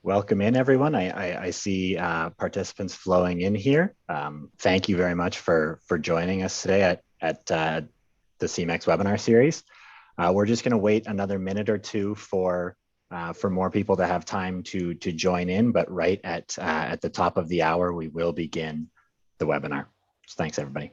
Welcome in, everyone. I see participants flowing in here. Thank you very much for joining us today at the Semex webinar series. We're just going to wait another minute or two for more people to have time to join in, but right at the top of the hour, we will begin the webinar. So thanks, everybody.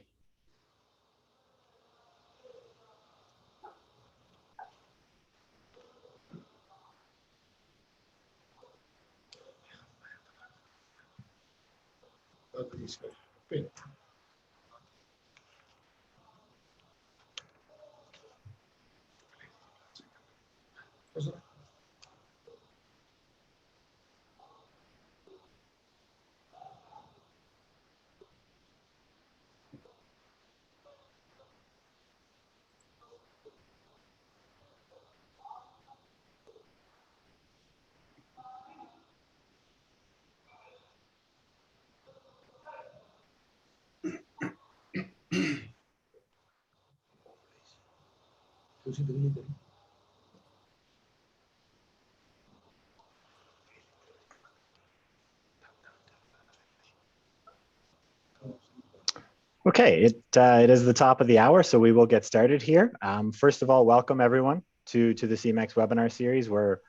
Okay, it is the top of the hour, so we will get started here. First of all, welcome everyone to the Semex webinar series. We're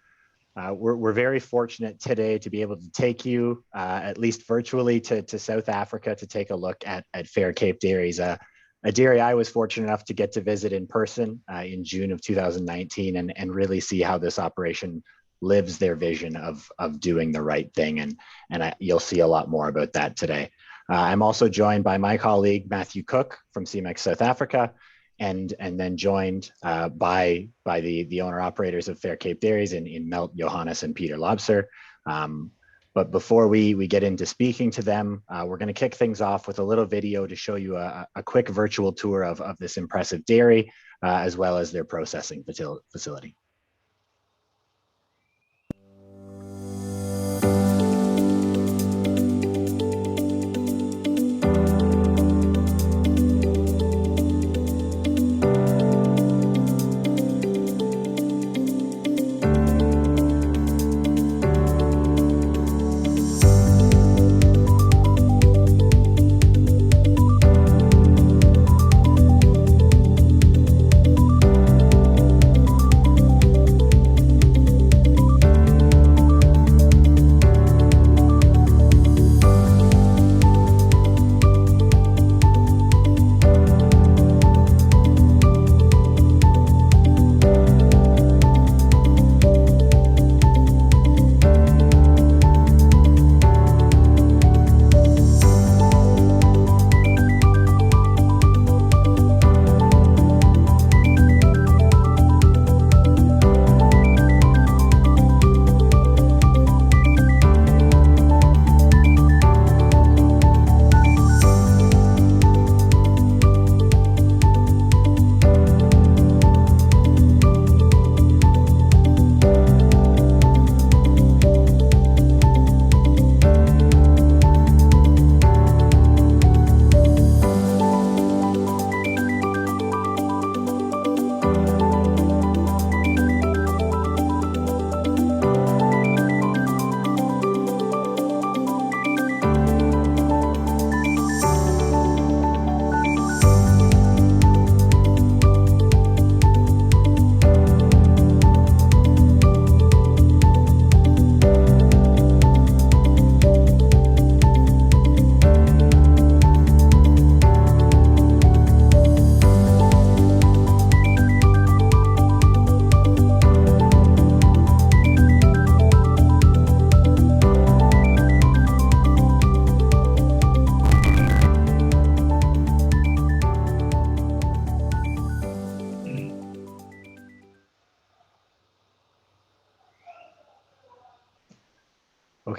very fortunate today to be able to take you, at least virtually, to South Africa to take a look at Fair Cape Dairies, a dairy I was fortunate enough to get to visit in person in June of 2019 and really see how this operation lives their vision of doing the right thing. And you'll see a lot more about that today. I'm also joined by my colleague, Matthew Cook from Semex South Africa, and then joined by the owner-operators of Fair Cape Dairies in Melt, Johannes, and Peter Loubser. But before we get into speaking to them, we're going to kick things off with a little video to show you a quick virtual tour of this impressive dairy, as well as their processing facility.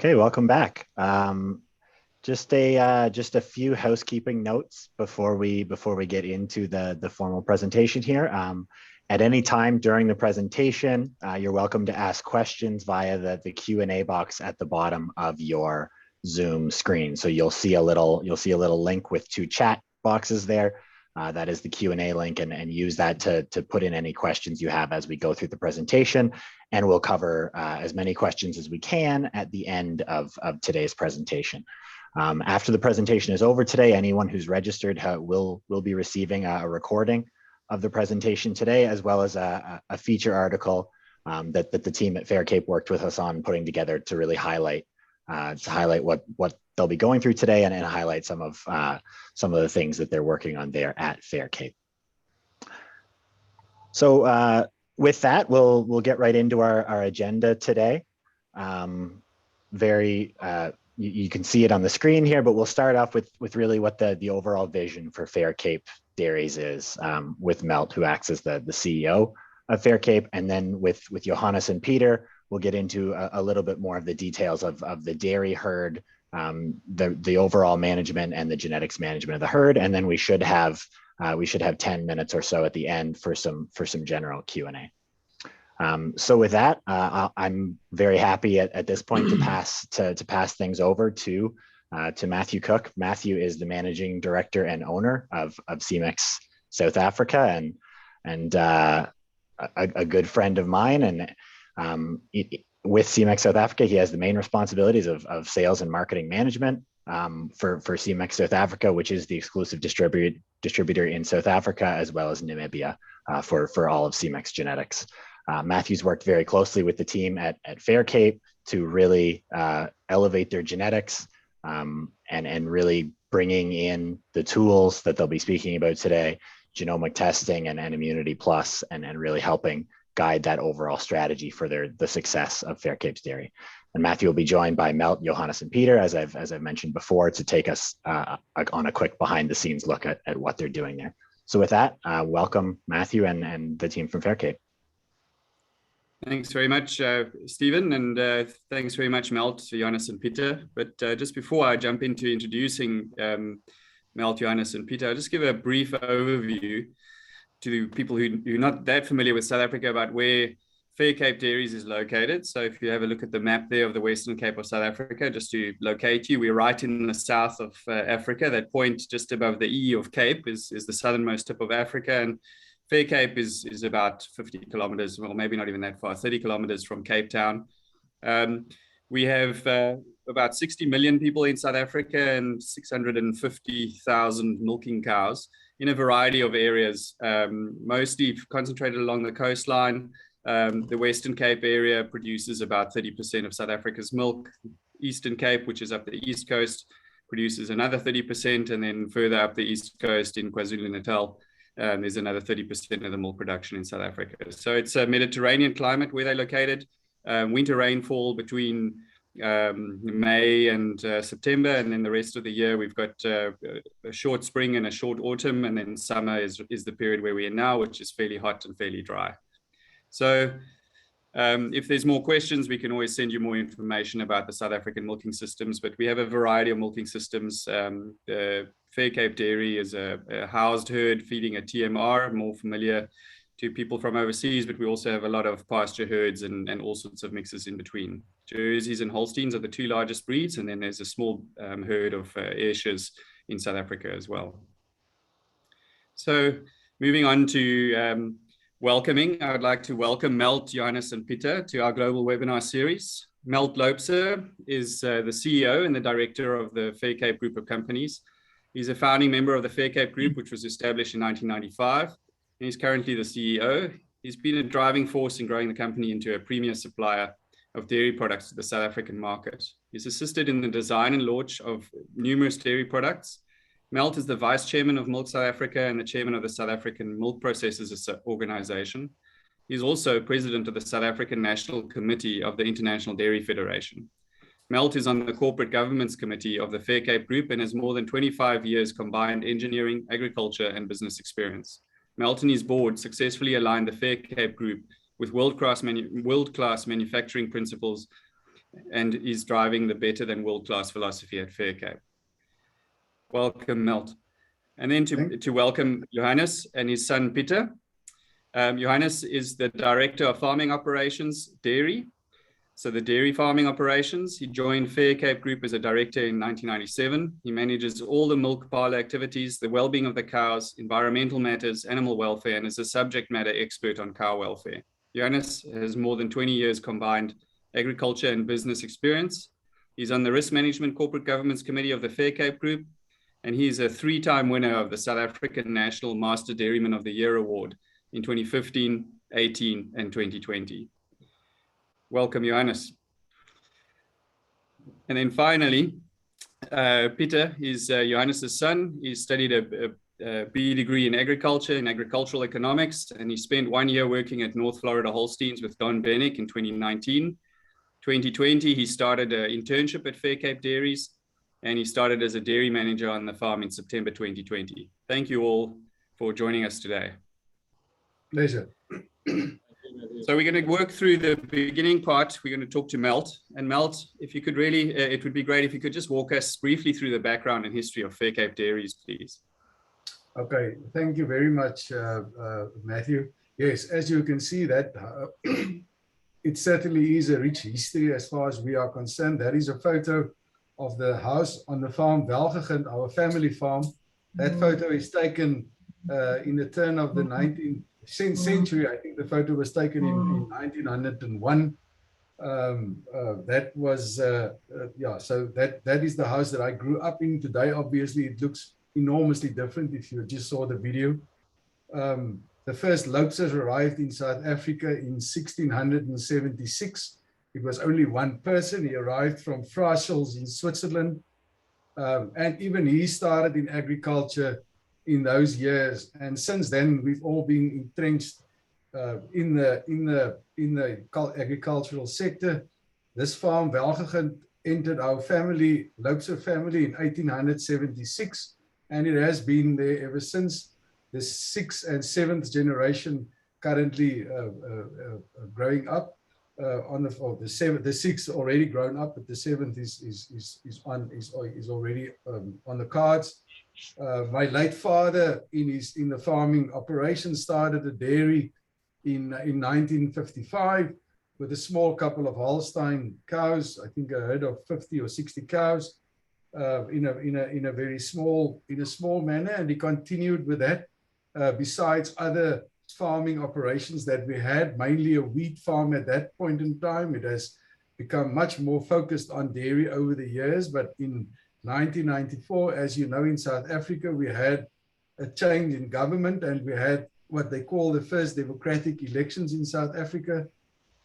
Okay, welcome back. Just a few housekeeping notes before we get into the formal presentation here. At any time during the presentation, you're welcome to ask questions via the Q&A box at the bottom of your Zoom screen. So you'll see a little link with two chat boxes there. That is the Q&A link, and use that to put in any questions you have as we go through the presentation. And we'll cover as many questions as we can at the end of today's presentation. After the presentation is over today, anyone who's registered will be receiving a recording of the presentation today, as well as a feature article that the team at Fair Cape worked with us on putting together to really highlight what they'll be going through today, and highlight some of the things that they're working on there at Fair Cape. So with that, we'll get right into our agenda today. You can see it on the screen here, but we'll start off with really what the overall vision for Fair Cape Dairies is, with Melt, who acts as the CEO of Fair Cape, and then with Johannes and Peter, we'll get into a little bit more of the details of the dairy herd, the overall management and the genetics management of the herd, and then we should have 10 minutes or so at the end for some general Q&A. So with that, I'm very happy at this point to pass things over to Matthew Cook. Matthew is the managing director and owner of Semex South Africa, and a good friend of mine. And with Semex South Africa, he has the main responsibilities of sales and marketing management for Semex South Africa, which is the exclusive distributor in South Africa, as well as Namibia, for all of Semex genetics. Matthew's worked very closely with the team at Fair Cape to really elevate their genetics, and really bringing in the tools that they'll be speaking about today, genomic testing and Immunity Plus, and really helping guide that overall strategy for the success of Fair Cape's dairy. And Matthew will be joined by Melt, Johannes, and Peter, as I've mentioned before, to take us on a quick behind the scenes look at what they're doing there. So with that, welcome Matthew and the team from Fair Cape. Thanks very much, Stephen, and thanks very much, Melt, Johannes, and Peter. But just before I jump into introducing Melt, Johannes, and Peter, I'll just give a brief overview to people who are not that familiar with South Africa about where Fair Cape Dairies is located. So if you have a look at the map there of the Western Cape of South Africa, just to locate you, we're right in the south of Africa. That point just above the E of Cape is the southernmost tip of Africa, and Fair Cape is about 50 kilometers, well, maybe not even that far, 30 kilometers from Cape Town. We have about 60 million people in South Africa and 650,000 milking cows in a variety of areas, mostly concentrated along the coastline. The Western Cape area produces about 30% of South Africa's milk. Eastern Cape, which is up the east coast, produces another 30%, and then further up the east coast in KwaZulu-Natal, there's another 30% of the milk production in South Africa. So it's a Mediterranean climate where they're located. Winter rainfall between May and September, and then the rest of the year we've got a short spring and a short autumn, and then summer is the period where we are now, which is fairly hot and fairly dry. So if there's more questions, we can always send you more information about the South African milking systems, but we have a variety of milking systems. The Fair Cape Dairy is a housed herd feeding a TMR, more familiar to people from overseas, but we also have a lot of pasture herds and all sorts of mixes in between. Jerseys and Holsteins are the two largest breeds, and then there's a small herd of Ayrshires in South Africa as well. So moving on to welcoming, I would like to welcome Melt, Johannes, and Peter to our global webinar series. Melt Loubser is the CEO and the director of the Fair Cape Group of companies. He's a founding member of the Fair Cape Group, which was established in 1995. And he's currently the CEO. He's been a driving force in growing the company into a premier supplier of dairy products to the South African market. He's assisted in the design and launch of numerous dairy products. Melt is the vice chairman of Milk South Africa and the chairman of the South African Milk Processors Organization. He's also president of the South African National Committee of the International Dairy Federation. Melt is on the corporate governance committee of the Fair Cape Group and has more than 25 years combined engineering, agriculture, and business experience. Melt and his board successfully aligned the Fair Cape Group with world-class manufacturing principles and is driving the better than world-class philosophy at Fair Cape. Welcome, Melt. And then to welcome Johannes and his son, Peter. Johannes is the Director of Farming Operations, Dairy. So the dairy farming operations. He joined Fair Cape Group as a director in 1997. He manages all the milk parlor activities, the well-being of the cows, environmental matters, animal welfare, and is a subject matter expert on cow welfare. Johannes has more than 20 years combined agriculture and business experience. He's on the Risk Management Corporate Governance Committee of the Fair Cape Group, and he's a 3-time winner of the South African National Master Dairyman of the Year Award in 2015, 18, and 2020. Welcome, Johannes. And then finally, Peter is Johannes' son. He studied a BE degree in agriculture, in agricultural economics, and he spent 1 year working at North Florida Holsteins with Don Bennick in 2019. 2020, he started an internship at Fair Cape Dairies, and he started as a dairy manager on the farm in September 2020. Thank you all for joining us today. Pleasure. So we're going to work through the beginning part. We're going to talk to Melt. And Melt, if you could really, it would be great if you could just walk us briefly through the background and history of Fair Cape Dairies, please. Okay, thank you very much, Matthew. Yes, as you can see that it certainly is a rich history as far as we are concerned. That is a photo of the house on the farm Welgegend, our family farm. That photo is taken in the turn of the 19th century. I think the photo was taken in 1901. That was, yeah, so that is the house that I grew up in. Today, obviously, it looks enormously different if you just saw the video. The first Loubsers arrived in South Africa in 1676. It was only one person. He arrived from Frasels in Switzerland. And even he started in agriculture in those years. And since then, we've all been entrenched in the agricultural sector. This farm, Welgegend, entered our family, Loubser family, in 1876. And it has been there ever since. The 6th and 7th generation currently growing up. The 6th already grown up, but the 7th is already on the cards. My late father, in the farming operation, started a dairy in 1955 with a small couple of Holstein cows. I think a herd of 50 or 60 cows in a very small manner, and he continued with that. Besides other farming operations that we had, mainly a wheat farm at that point in time. It has become much more focused on dairy over the years, but in 1994, as you know, in South Africa, we had a change in government, and we had what they call the first democratic elections in South Africa,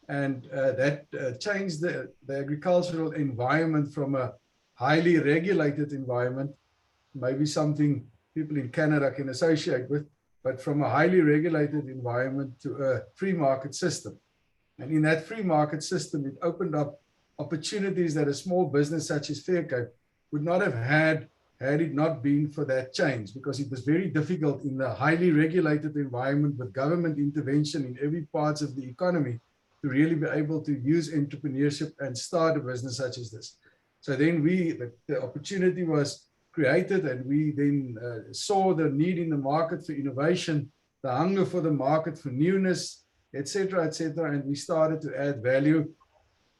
and that changed the agricultural environment from a highly regulated environment, maybe something people in Canada can associate with, but from a highly regulated environment to a free market system. And in that free market system, it opened up opportunities that a small business such as Fair Cape would not have had it not been for that change, because it was very difficult in the highly regulated environment with government intervention in every part of the economy to really be able to use entrepreneurship and start a business such as this. So then the opportunity was created, and we then saw the need in the market for innovation, the hunger for the market for newness, etc., and we started to add value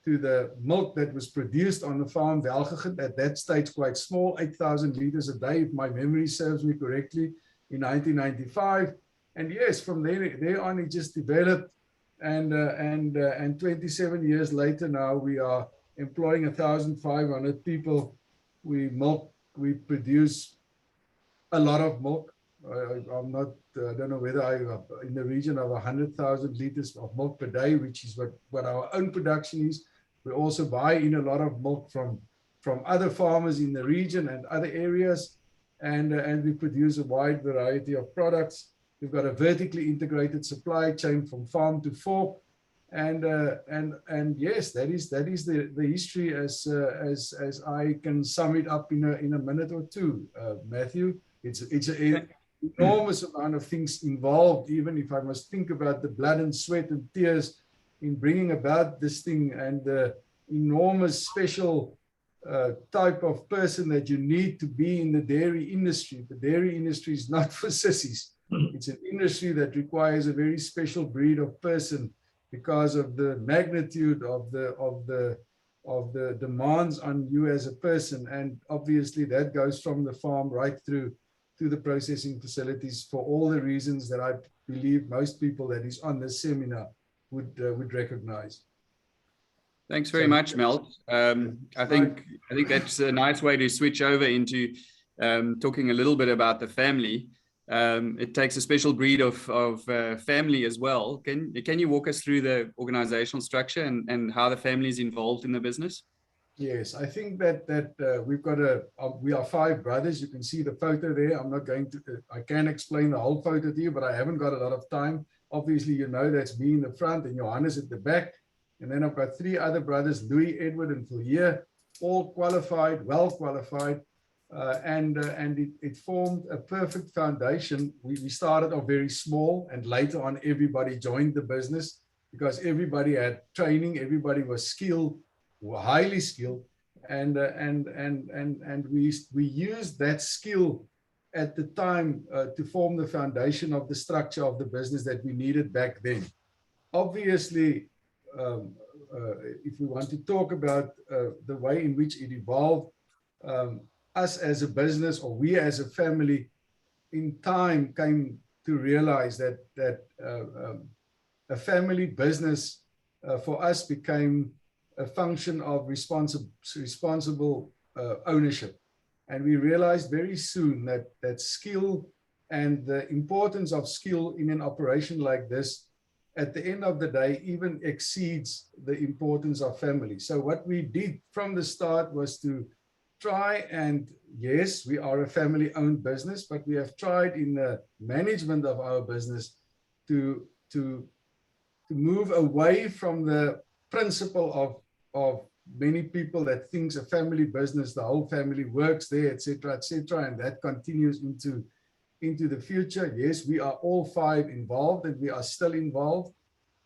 to the milk that was produced on the farm Welgegend, at that stage quite small, 8,000 liters a day, if my memory serves me correctly, in 1995. And yes, from there on, it just developed, and 27 years later now, we are employing 1,500 people. We produce a lot of milk. I don't know whether I'm in the region of 100,000 liters of milk per day, which is what our own production is. We also buy in a lot of milk from other farmers in the region and other areas, and we produce a wide variety of products. We've got a vertically integrated supply chain from farm to fork, and yes, that is the history as I can sum it up in a minute or two, Matthew. It's an enormous amount of things involved, even if I must think about the blood and sweat and tears in bringing about this thing, and the enormous special type of person that you need to be in the dairy industry. The dairy industry is not for sissies. It's an industry that requires a very special breed of person because of the magnitude of the demands on you as a person. And obviously that goes from the farm right through to the processing facilities, for all the reasons that I believe most people that is on this seminar would recognize. Thanks very much, Melt. I think that's a nice way to switch over into talking a little bit about the family. It takes a special breed of family as well. Can you walk us through the organizational structure and how the family is involved in the business? Yes, I think that we've got we are 5 brothers. You can see the photo there. I'm not going to, I can explain the whole photo to you, but I haven't got a lot of time. Obviously, you know, that's me in the front and Johannes at the back. And then I've got 3 other brothers, Louis, Edward, and Philier, all qualified, well qualified. And it formed a perfect foundation. We started off very small, and later on everybody joined the business because everybody had training, everybody was skilled, were highly skilled, and we used that skill at the time to form the foundation of the structure of the business that we needed back then. Obviously, if we want to talk about the way in which it evolved, us as a business, or we as a family, in time came to realize that a family business for us became a function of responsible ownership. And we realized very soon that skill and the importance of skill in an operation like this, at the end of the day, even exceeds the importance of family. So what we did from the start was to try and, yes, we are a family-owned business, but we have tried in the management of our business to move away from the principle of many people that thinks a family business, the whole family works there, etc., and that continues into the future. Yes, we are all 5 involved, and we are still involved,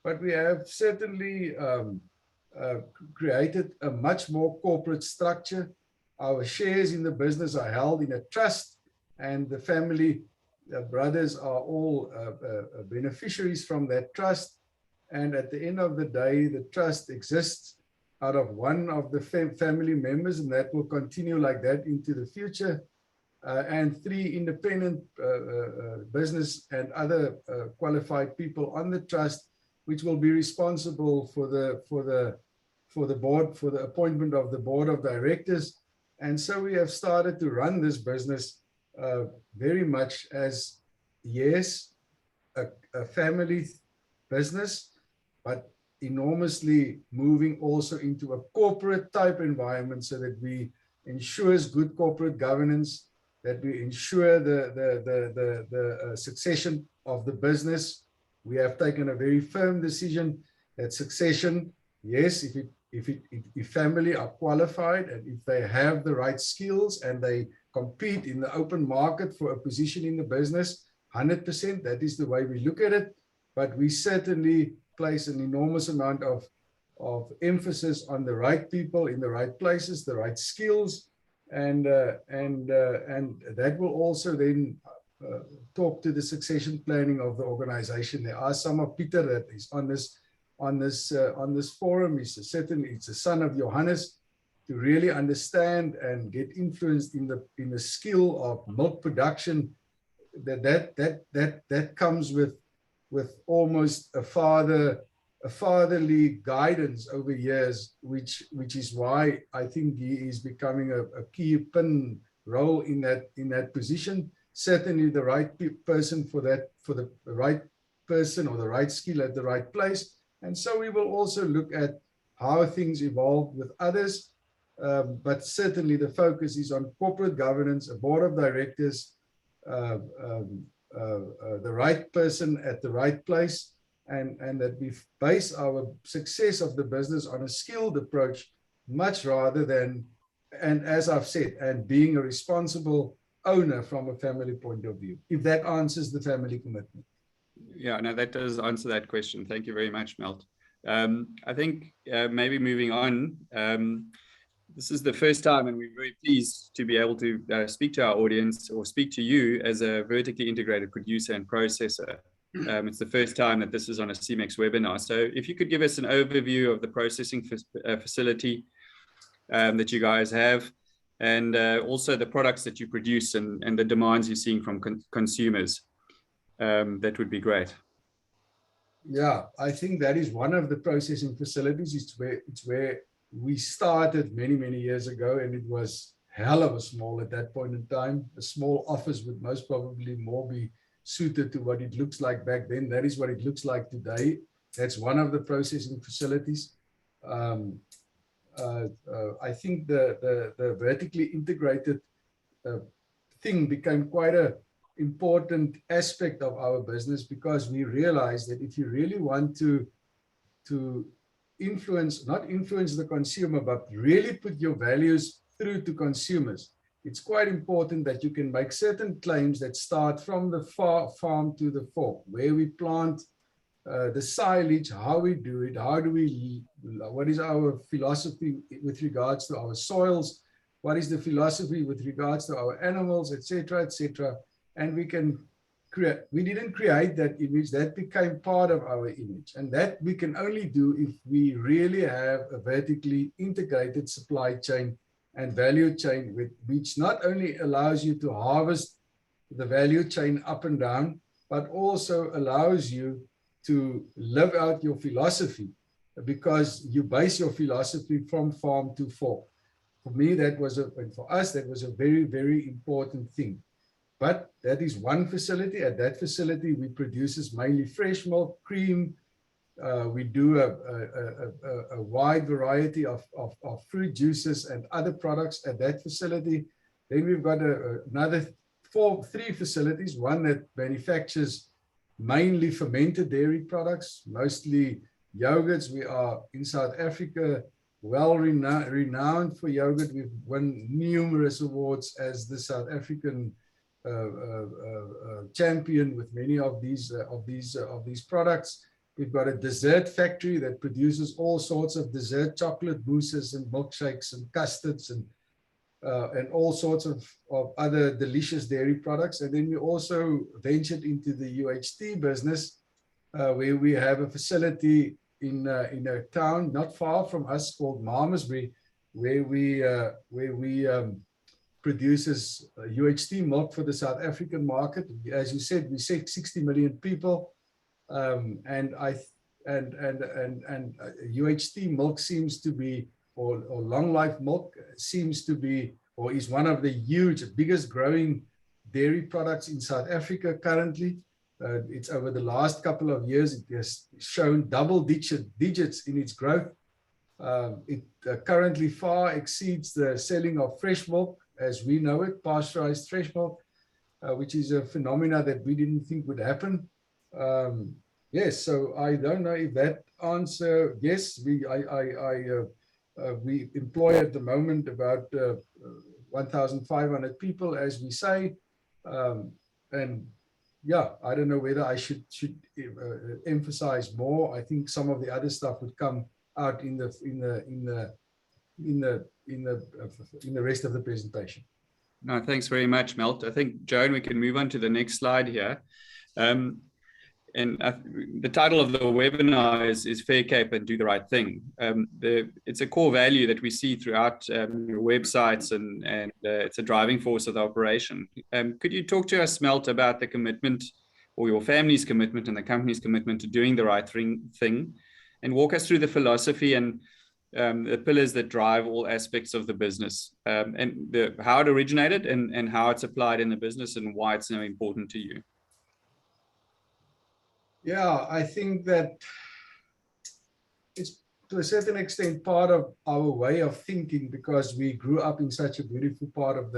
but we have certainly created a much more corporate structure. Our shares in the business are held in a trust, and the family brothers are all beneficiaries from that trust. And at the end of the day, the trust exists out of one of the family members, and that will continue like that into the future. And 3 independent business and other qualified people on the trust, which will be responsible for the board, for the appointment of the board of directors. And so we have started to run this business very much as, yes, a family business, but enormously moving also into a corporate type environment, so that we ensures good corporate governance, that we ensure the succession of the business. We have taken a very firm decision that succession, yes, if family are qualified and if they have the right skills and they compete in the open market for a position in the business, 100%, that is the way we look at it. But we certainly place an enormous amount of emphasis on the right people in the right places, the right skills, and that will also then talk to the succession planning of the organization. There are some of Peter that is on this forum. It's a son of Johannes, to really understand and get influenced in the skill of milk production. That comes with almost a fatherly guidance over years, which is why I think he is becoming a key pin role in that position. Certainly the right person for the right person, or the right skill at the right place. And so we will also look at how things evolve with others, but certainly the focus is on corporate governance, a board of directors, the right person at the right place, and that we base our success of the business on a skilled approach, much rather than, and as I've said, and being a responsible owner from a family point of view, if that answers the family commitment. Yeah, no, that does answer that question. Thank you very much, Melt. I think maybe moving on, this is the first time, and we're very pleased to be able to speak to our audience, or speak to you as a vertically integrated producer and processor. It's the first time that this is on a Semex webinar. So if you could give us an overview of the processing facility that you guys have, and also the products that you produce and the demands you're seeing from consumers, that would be great. Yeah, I think that is one of the processing facilities. It's where we started many years ago, and it was hell of a small at that point in time. A small office would most probably more be suited to what it looks like back then. That is what it looks like today. That's one of the processing facilities. I think the vertically integrated thing became quite a important aspect of our business, because we realized that if you really want to not influence the consumer, but really put your values through to consumers, it's quite important that you can make certain claims that start from the farm to the fork, where we plant the silage, how we do it, what is our philosophy with regards to our soils, what is the philosophy with regards to our animals, etc., etc. And we didn't create that image, that became part of our image. And that we can only do if we really have a vertically integrated supply chain and value chain, which not only allows you to harvest the value chain up and down, but also allows you to live out your philosophy, because you base your philosophy from farm to fork. For me, and for us, that was a very important thing. But that is one facility. At that facility, we produce mainly fresh milk, cream. We do a wide variety of fruit juices and other products at that facility. Then we've got another three facilities. One that manufactures mainly fermented dairy products, mostly yogurts. We are in South Africa well renowned for yogurt. We've won numerous awards as the South African champion with many of these products. We've got a dessert factory that produces all sorts of dessert, chocolate mousses and milkshakes and custards and all sorts of other delicious dairy products. And then we also ventured into the UHT business, where we have a facility in a town not far from us called Malmesbury, where we produces UHT milk for the South African market. As you said, we 60 million people, and UHT milk seems to be, or long life milk seems to be, or is one of the biggest growing dairy products in South Africa currently. It's over the last couple of years, it has shown double digits in its growth. It currently far exceeds the selling of fresh milk as we know it, pasteurized fresh milk, which is a phenomena that we didn't think would happen. Yes, so I don't know if that answer, yes, we employ at the moment about 1,500 people, as we say, and yeah, I don't know whether I should emphasize more. I think some of the other stuff would come out in the rest of the presentation. No, thanks very much, Melt. I think, Joan, we can move on to the next slide here. The title of the webinar is Fair Cape and Do the Right Thing. It's a core value that we see throughout your websites, and it's a driving force of the operation. Could you talk to us, Melt, about the commitment, or your family's commitment and the company's commitment to doing the right thing, and walk us through the philosophy and the pillars that drive all aspects of the business, and how it originated and how it's applied in the business and why it's so important to you? Yeah, I think that it's to a certain extent part of our way of thinking, because we grew up in such a beautiful part of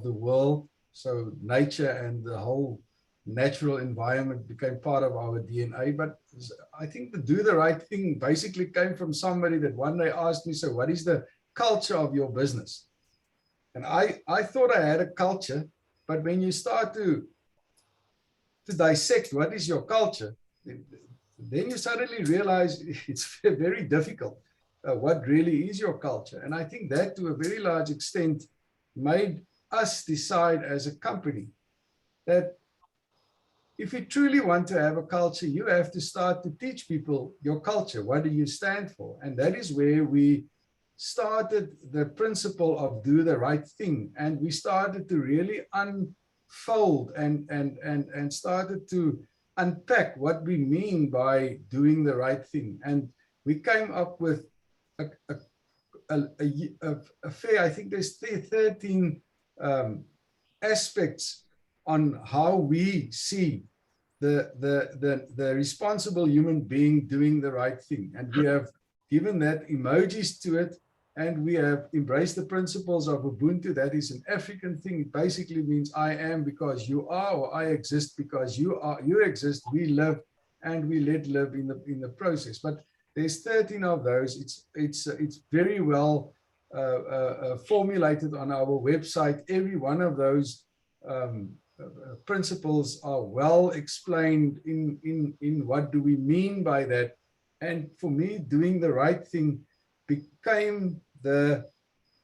the world. So nature and the whole natural environment became part of our DNA. But I think the do the right thing basically came from somebody that one day asked me, so what is the culture of your business? And I thought I had a culture, but when you start to dissect what is your culture, then you suddenly realize it's very difficult. What really is your culture? And I think that to a very large extent made us decide as a company that if you truly want to have a culture, you have to start to teach people your culture. What do you stand for? And that is where we started the principle of do the right thing. And we started to really unfold and started to unpack what we mean by doing the right thing. And we came up with a fair, I think there's 13 aspects on how we see the responsible human being doing the right thing. And we have given that emojis to it, and we have embraced the principles of Ubuntu. That is an African thing. It basically means I am because you are, or I exist because you are. You exist, we live, and we let live in the process. But there's 13 of those. It's very well formulated on our website. Every one of those principles are well explained in what do we mean by that. And for me, doing the right thing became the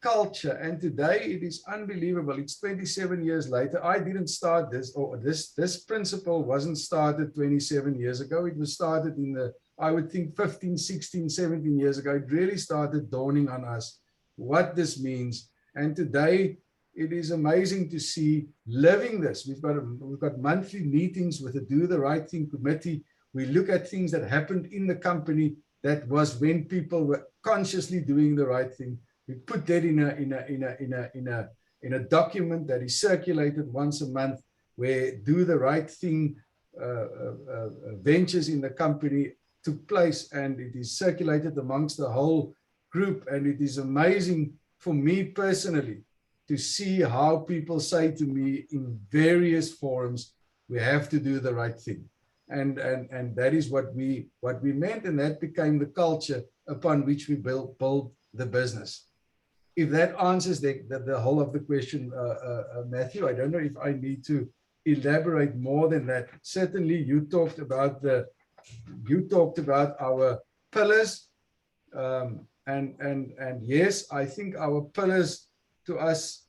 culture. And today it is unbelievable. It's 27 years later. I didn't start this, or this principle wasn't started 27 years ago. It was started in the, I would think 15, 16, 17 years ago. It really started dawning on us what this means. And today it is amazing to see living this. We've got monthly meetings with the Do the Right Thing committee. We look at things that happened in the company that was when people were consciously doing the right thing. We put that in a document that is circulated once a month, where Do the Right Thing ventures in the company took place, and it is circulated amongst the whole group. And it is amazing for me personally to see how people say to me in various forums, we have to do the right thing. And that is what we meant, and that became the culture upon which we built the business. If that answers the whole of the question, Matthew, I don't know if I need to elaborate more than that. Certainly, you talked about our pillars, and yes, I think our pillars to us,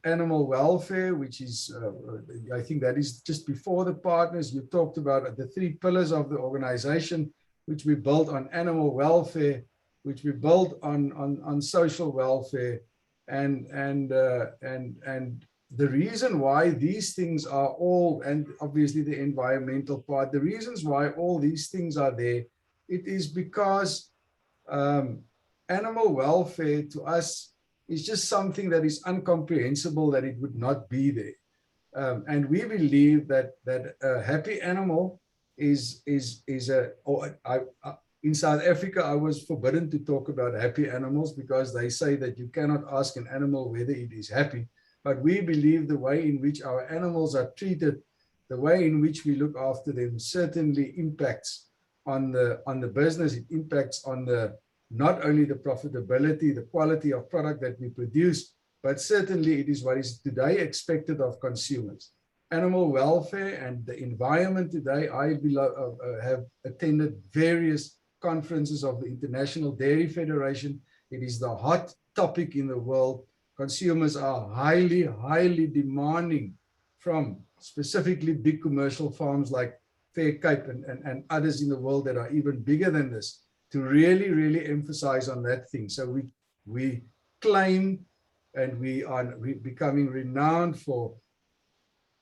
animal welfare, which is, I think that is just before the partners. You talked about the 3 pillars of the organization, which we built on animal welfare, which we built on social welfare, and the reason why these things are all, and obviously the environmental part, the reasons why all these things are there, it is because animal welfare to us is just something that is incomprehensible that it would not be there. And we believe that a happy animal is in South Africa, I was forbidden to talk about happy animals because they say that you cannot ask an animal whether it is happy. But we believe the way in which our animals are treated, the way in which we look after them, certainly impacts on the business. It impacts on not only the profitability, the quality of product that we produce, but certainly it is what is today expected of consumers. Animal welfare and the environment today, I have attended various conferences of the International Dairy Federation. It is the hot topic in the world. Consumers are highly, highly demanding from specifically big commercial farms like Fair Cape and others in the world that are even bigger than this, to really, really emphasize on that thing. So we claim, and we are becoming renowned for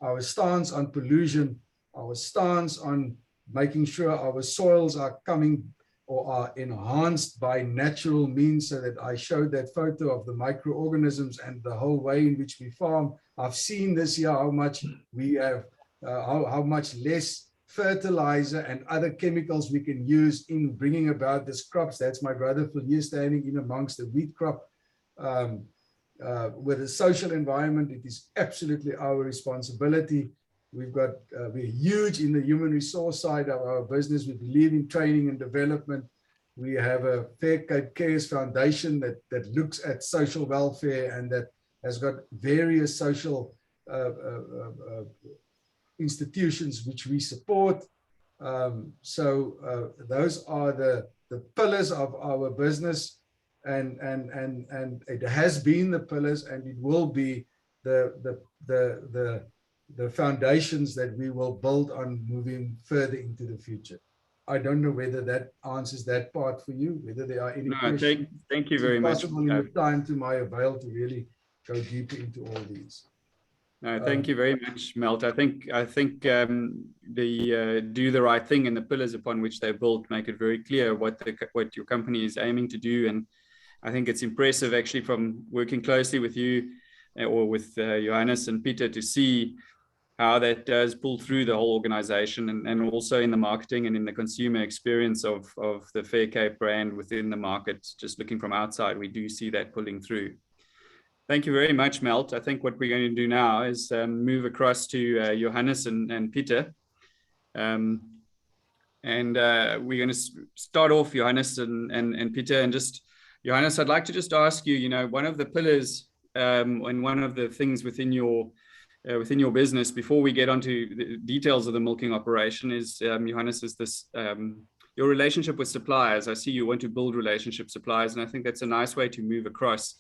our stance on pollution, our stance on making sure our soils are coming or are enhanced by natural means, so that I showed that photo of the microorganisms and the whole way in which we farm. I've seen this year how much we have, how much less fertilizer and other chemicals we can use in bringing about these crops. That's my brother Phil standing in amongst the wheat crop. With the social environment, it is absolutely our responsibility. We're huge in the human resource side of our business. We believe in training and development. We have a Fair Cape Cares Foundation that looks at social welfare and that has got various social institutions which we support. So those are the pillars of our business, and it has been the pillars, and it will be the the foundations that we will build on moving further into the future. I don't know whether that answers that part for you, whether there are any questions. Thank you very much. Possible in the time to my avail to really go deeper into all these. No, thank you very much, Melt. I think the do the right thing and the pillars upon which they built make it very clear what your company is aiming to do. And I think it's impressive actually from working closely with you or with Johannes and Peter to see how that does pull through the whole organization and also in the marketing and in the consumer experience of the Fair Cape brand within the market. Just looking from outside, we do see that pulling through. Thank you very much, Melt. I think what we're going to do now is move across to Johannes and Peter. We're going to start off, Johannes and Peter. And just, Johannes, I'd like to just ask you, one of the pillars and one of the things within your business, before we get onto the details of the milking operation, is Johannes, is this your relationship with suppliers. I see you want to build relationship suppliers, and I think that's a nice way to move across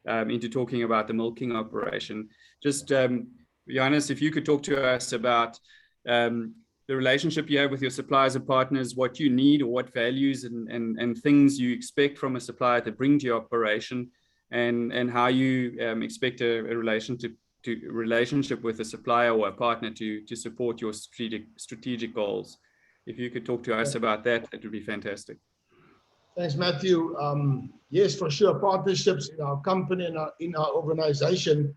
into talking about the milking operation. Just Johannes, if you could talk to us about the relationship you have with your suppliers and partners, what you need or what values and things you expect from a supplier to bring to your operation, and how you expect a relationship with a supplier or a partner to support your strategic goals. If you could talk to us about that, that would be fantastic. Thanks, Matthew. Yes, for sure. Partnerships in our company and in our organization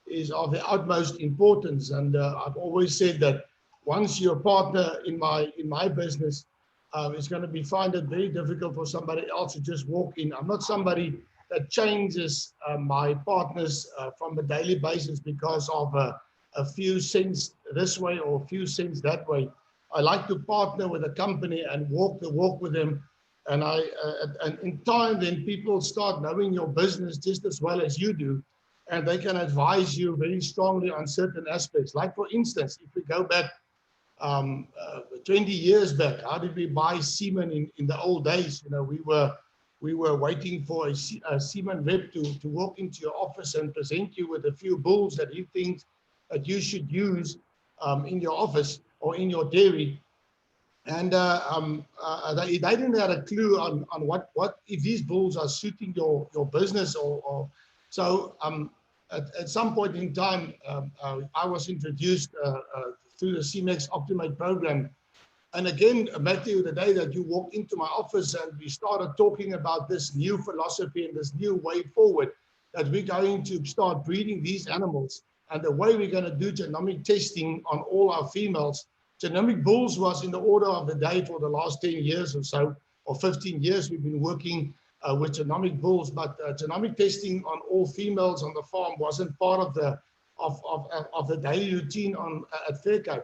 is of the utmost importance. And I've always said that once you're a partner in my business, it's going to find it very difficult for somebody else to just walk in. I'm not somebody that changes my partners from a daily basis because of a few cents this way or a few cents that way. I like to partner with a company and walk the walk with them. And in time, then people start knowing your business just as well as you do, and they can advise you very strongly on certain aspects. Like, for instance, if we go back 20 years back, how did we buy semen in the old days? We were waiting for a semen rep to walk into your office and present you with a few bulls that he thinks that you should use in your office or in your dairy. And they didn't have a clue on what if these bulls are suiting your business or so. At some point in time, I was introduced through the Semex Optimate program. And again, Matthew, the day that you walked into my office and we started talking about this new philosophy and this new way forward, that we're going to start breeding these animals, and the way we're going to do genomic testing on all our females. Genomic bulls was in the order of the day for the last 10 years or so, or 15 years. We've been working with genomic bulls, but genomic testing on all females on the farm wasn't part of the daily routine at Fair Cape.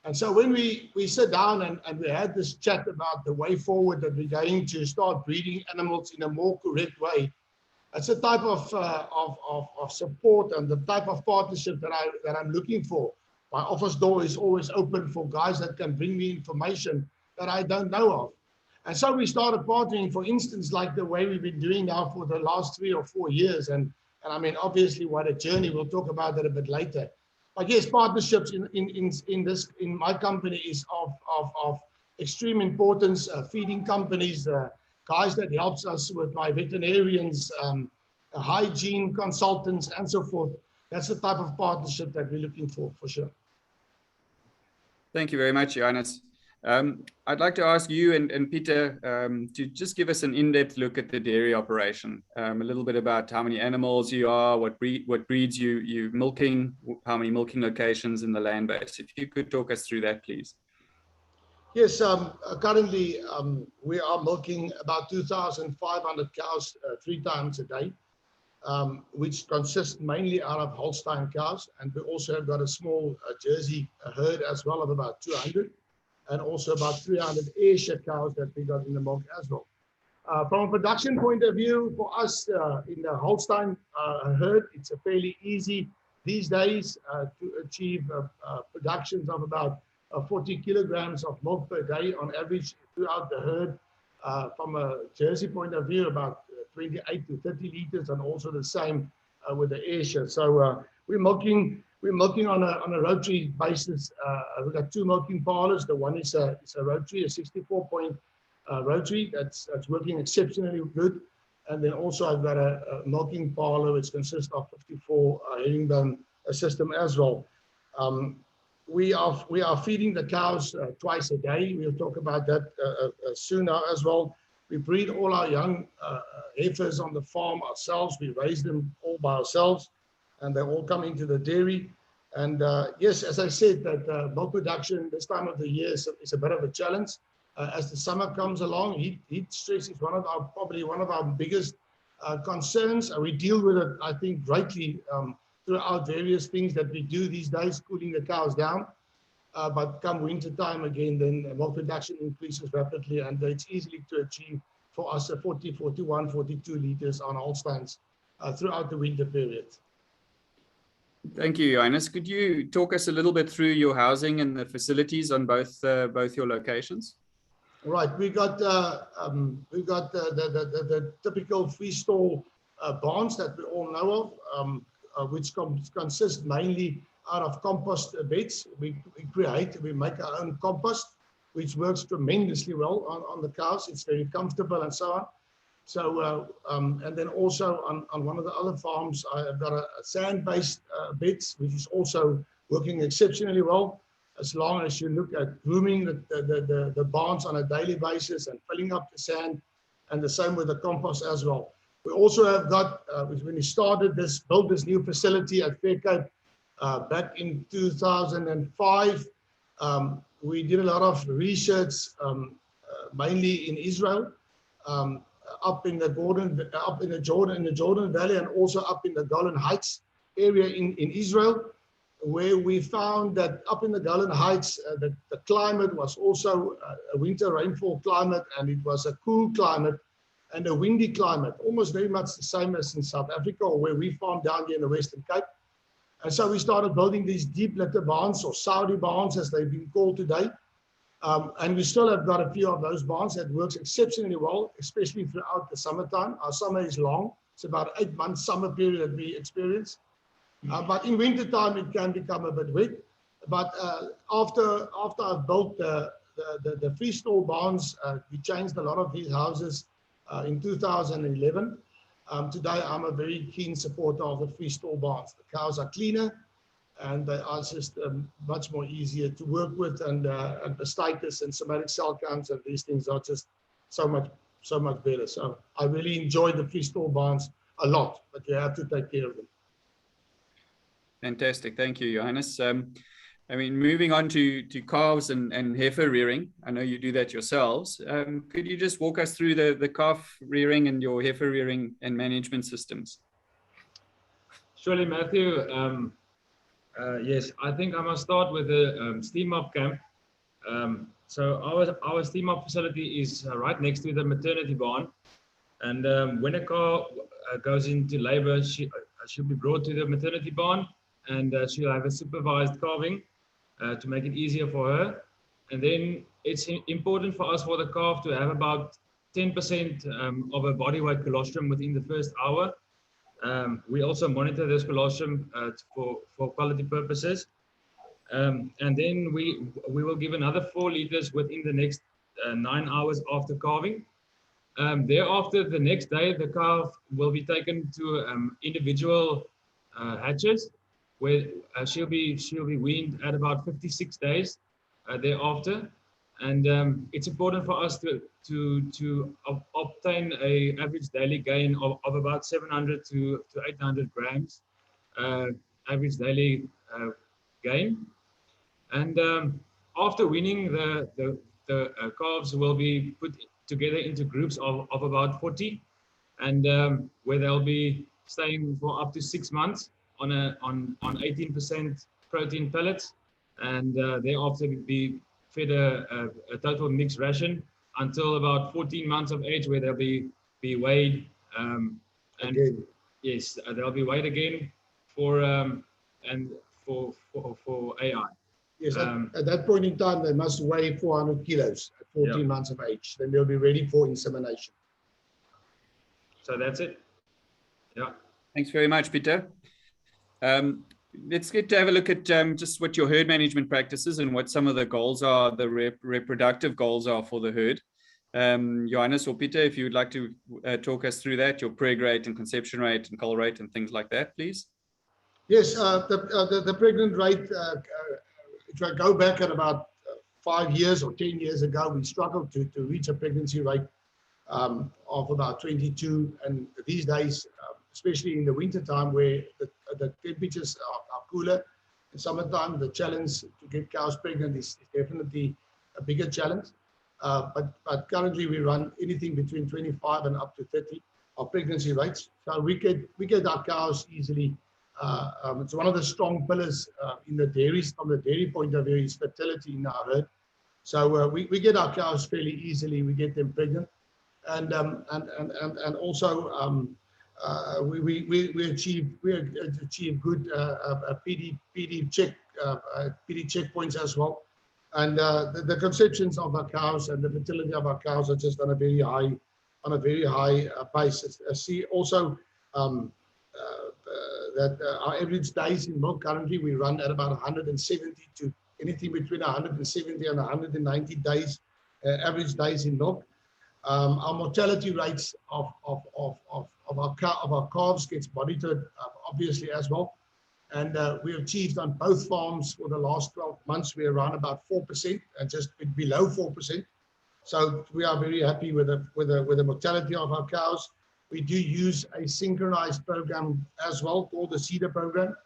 And so when we sat down and we had this chat about the way forward, that we're going to start breeding animals in a more correct way, it's a type of support and the type of partnership that I'm looking for. My office door is always open for guys that can bring me information that I don't know of. And so we started partnering, for instance, like the way we've been doing now for the last 3 or 4 years. And I mean, obviously, what a journey. We'll talk about that a bit later. But yes, partnerships in my company is of extreme importance. Feeding companies, guys that helps us with my veterinarians, hygiene consultants, and so forth. That's the type of partnership that we're looking for sure. Thank you very much, Johannes. I'd like to ask you and Peter to just give us an in-depth look at the dairy operation. A little bit about how many animals you are, what breeds you milking, how many milking locations in the land base. If you could talk us through that, please. Yes, currently we are milking about 2,500 cows 3 times a day. Which consists mainly out of Holstein cows, and we also have got a small Jersey herd as well of about 200, and also about 300 Ayrshire cows that we got in the milk as well. From a production point of view, for us in the Holstein herd, it's a fairly easy these days to achieve productions of about 40 kilograms of milk per day on average throughout the herd. From a Jersey point of view, about 28 to 30 liters, and also the same with the Ayrshire. So we're milking We're milking on a rotary basis. We've got 2 milking parlors. The one is a rotary, a 64-point rotary that's working exceptionally good. And then also I've got a milking parlor which consists of 54 herringbone system as well. We are feeding the cows twice a day. We'll talk about that soon as well. We breed all our young heifers on the farm ourselves. We raise them all by ourselves, and they all come into the dairy. And yes, as I said, that milk production this time of the year is a bit of a challenge. As the summer comes along, heat stress is probably one of our biggest concerns. We deal with it, I think, greatly throughout various things that we do these days, cooling the cows down. But come winter time again, then milk production increases rapidly, and it's easily to achieve for us 40, 41, 42 liters on all stands throughout the winter period. Thank you, Johannes. Could you talk us a little bit through your housing and the facilities on both your locations? Right, we got the typical free-stall barns that we all know of, which consist mainly out of compost beds. We make our own compost, which works tremendously well on the cows. It's very comfortable and so on. So, and then also on one of the other farms, I've got a sand-based beds, which is also working exceptionally well, as long as you look at grooming the barns on a daily basis and filling up the sand, and the same with the compost as well. We also have got, when we built this new facility at Fair Cape back in 2005, we did a lot of research, mainly in Israel, up in the Jordan Valley, and also up in the Golan Heights area in Israel, where we found that up in the Golan Heights, the climate was also a winter rainfall climate, and it was a cool climate and a windy climate, almost very much the same as in South Africa, or where we farm down here in the Western Cape. And so we started building these deep litter barns, or Saudi barns as they've been called today. And we still have got a few of those barns that works exceptionally well, especially throughout the summertime. Our summer is long. It's about 8 months summer period that we experience. But in winter time, it can become a bit wet. But after I've built the free-stall barns, we changed a lot of these houses in 2011. Today, I'm a very keen supporter of the free-stall barns. The cows are cleaner, and they are just much more easier to work with, and mastitis and somatic cell counts and these things are just so much better. So I really enjoy the free-stall barns a lot, but you have to take care of them. Fantastic. Thank you, Johannes. I mean, moving on to calves and heifer rearing, I know you do that yourselves. Could you just walk us through the calf rearing and your heifer rearing and management systems? Surely, Matthew. Yes, I think I must start with the steam up camp. So our steam up facility is right next to the maternity barn. And when a cow goes into labor, she'll be brought to the maternity barn, and she'll have a supervised calving to make it easier for her. And then it's important for us for the calf to have about 10% of her body weight colostrum within the first hour. We also monitor this colostrum for quality purposes. And then we will give another 4 liters within the next 9 hours after calving. Thereafter, the next day, the calf will be taken to individual hatches, where she'll be weaned at about 56 days thereafter. And it's important for us to obtain an average daily gain of about 700 to 800 grams average daily gain. And after weaning, the calves will be put together into groups of about 40, and where they'll be staying for up to 6 months on 18% protein pellets, and thereafter be fed a total mixed ration until about 14 months of age, where they'll be weighed. And again. Yes, they'll be weighed again for AI. Yes, at that point in time, they must weigh 400 kilos at 14 months of age. Then they'll be ready for insemination. So that's it. Yeah. Thanks very much, Peter. let's get to have a look at just what your herd management practices and what some of the goals are, the reproductive goals are for the herd. Johannes or Peter, if you would like to talk us through that, your preg rate and conception rate and cull rate and things like that, please. Yes, the pregnant rate, if I go back at about 5 years or 10 years ago, we struggled to reach a pregnancy rate of about 22. And these days, especially in the winter time where the temperatures are cooler, in summertime, the challenge to get cows pregnant is definitely a bigger challenge. But currently we run anything between 25 and up to 30 of pregnancy rates. So we get our cows easily. It's one of the strong pillars in the dairies. From the dairy point of view, is fertility in our herd. So we get our cows fairly easily. We get them pregnant, and also we achieve good PD checkpoints as well. And the conceptions of our cows and the fertility of our cows are just on a very high pace. I see also that our average days in milk currently we run at about 170 to anything between 170 and 190 days average days in milk. Our mortality rates of our calves gets monitored obviously as well, and we achieved on both farms for the last 12 months we're around about 4% and just below 4%. So we are very happy with the mortality of our cows. We do use a synchronized program as well called the CEDAR program.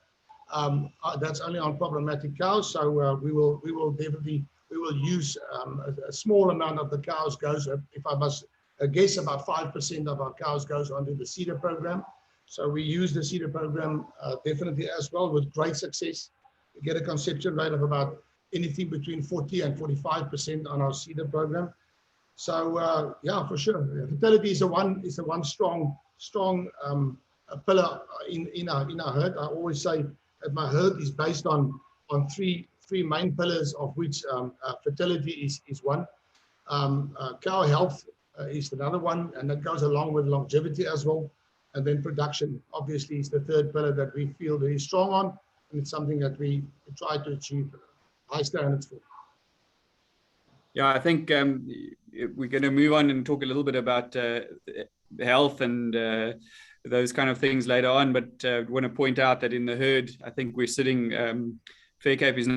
That's only on problematic cows. So we will use a small amount of the cows goes, if I must guess, about 5% of our cows goes onto the CEDAR program. So we use the CEDAR program definitely as well with great success. We get a conception rate of about anything between 40 and 45% on our CEDAR program. So yeah, for sure, fertility is a one strong pillar in our herd. I always say that my herd is based on three main pillars, of which fertility is one. Cow health is another one, and that goes along with longevity as well. And then production, obviously, is the third pillar that we feel very strong on, and it's something that we try to achieve high standards for. Yeah, I think we're going to move on and talk a little bit about health and those kind of things later on. But I want to point out that in the herd, I think we're sitting, Fair Cape is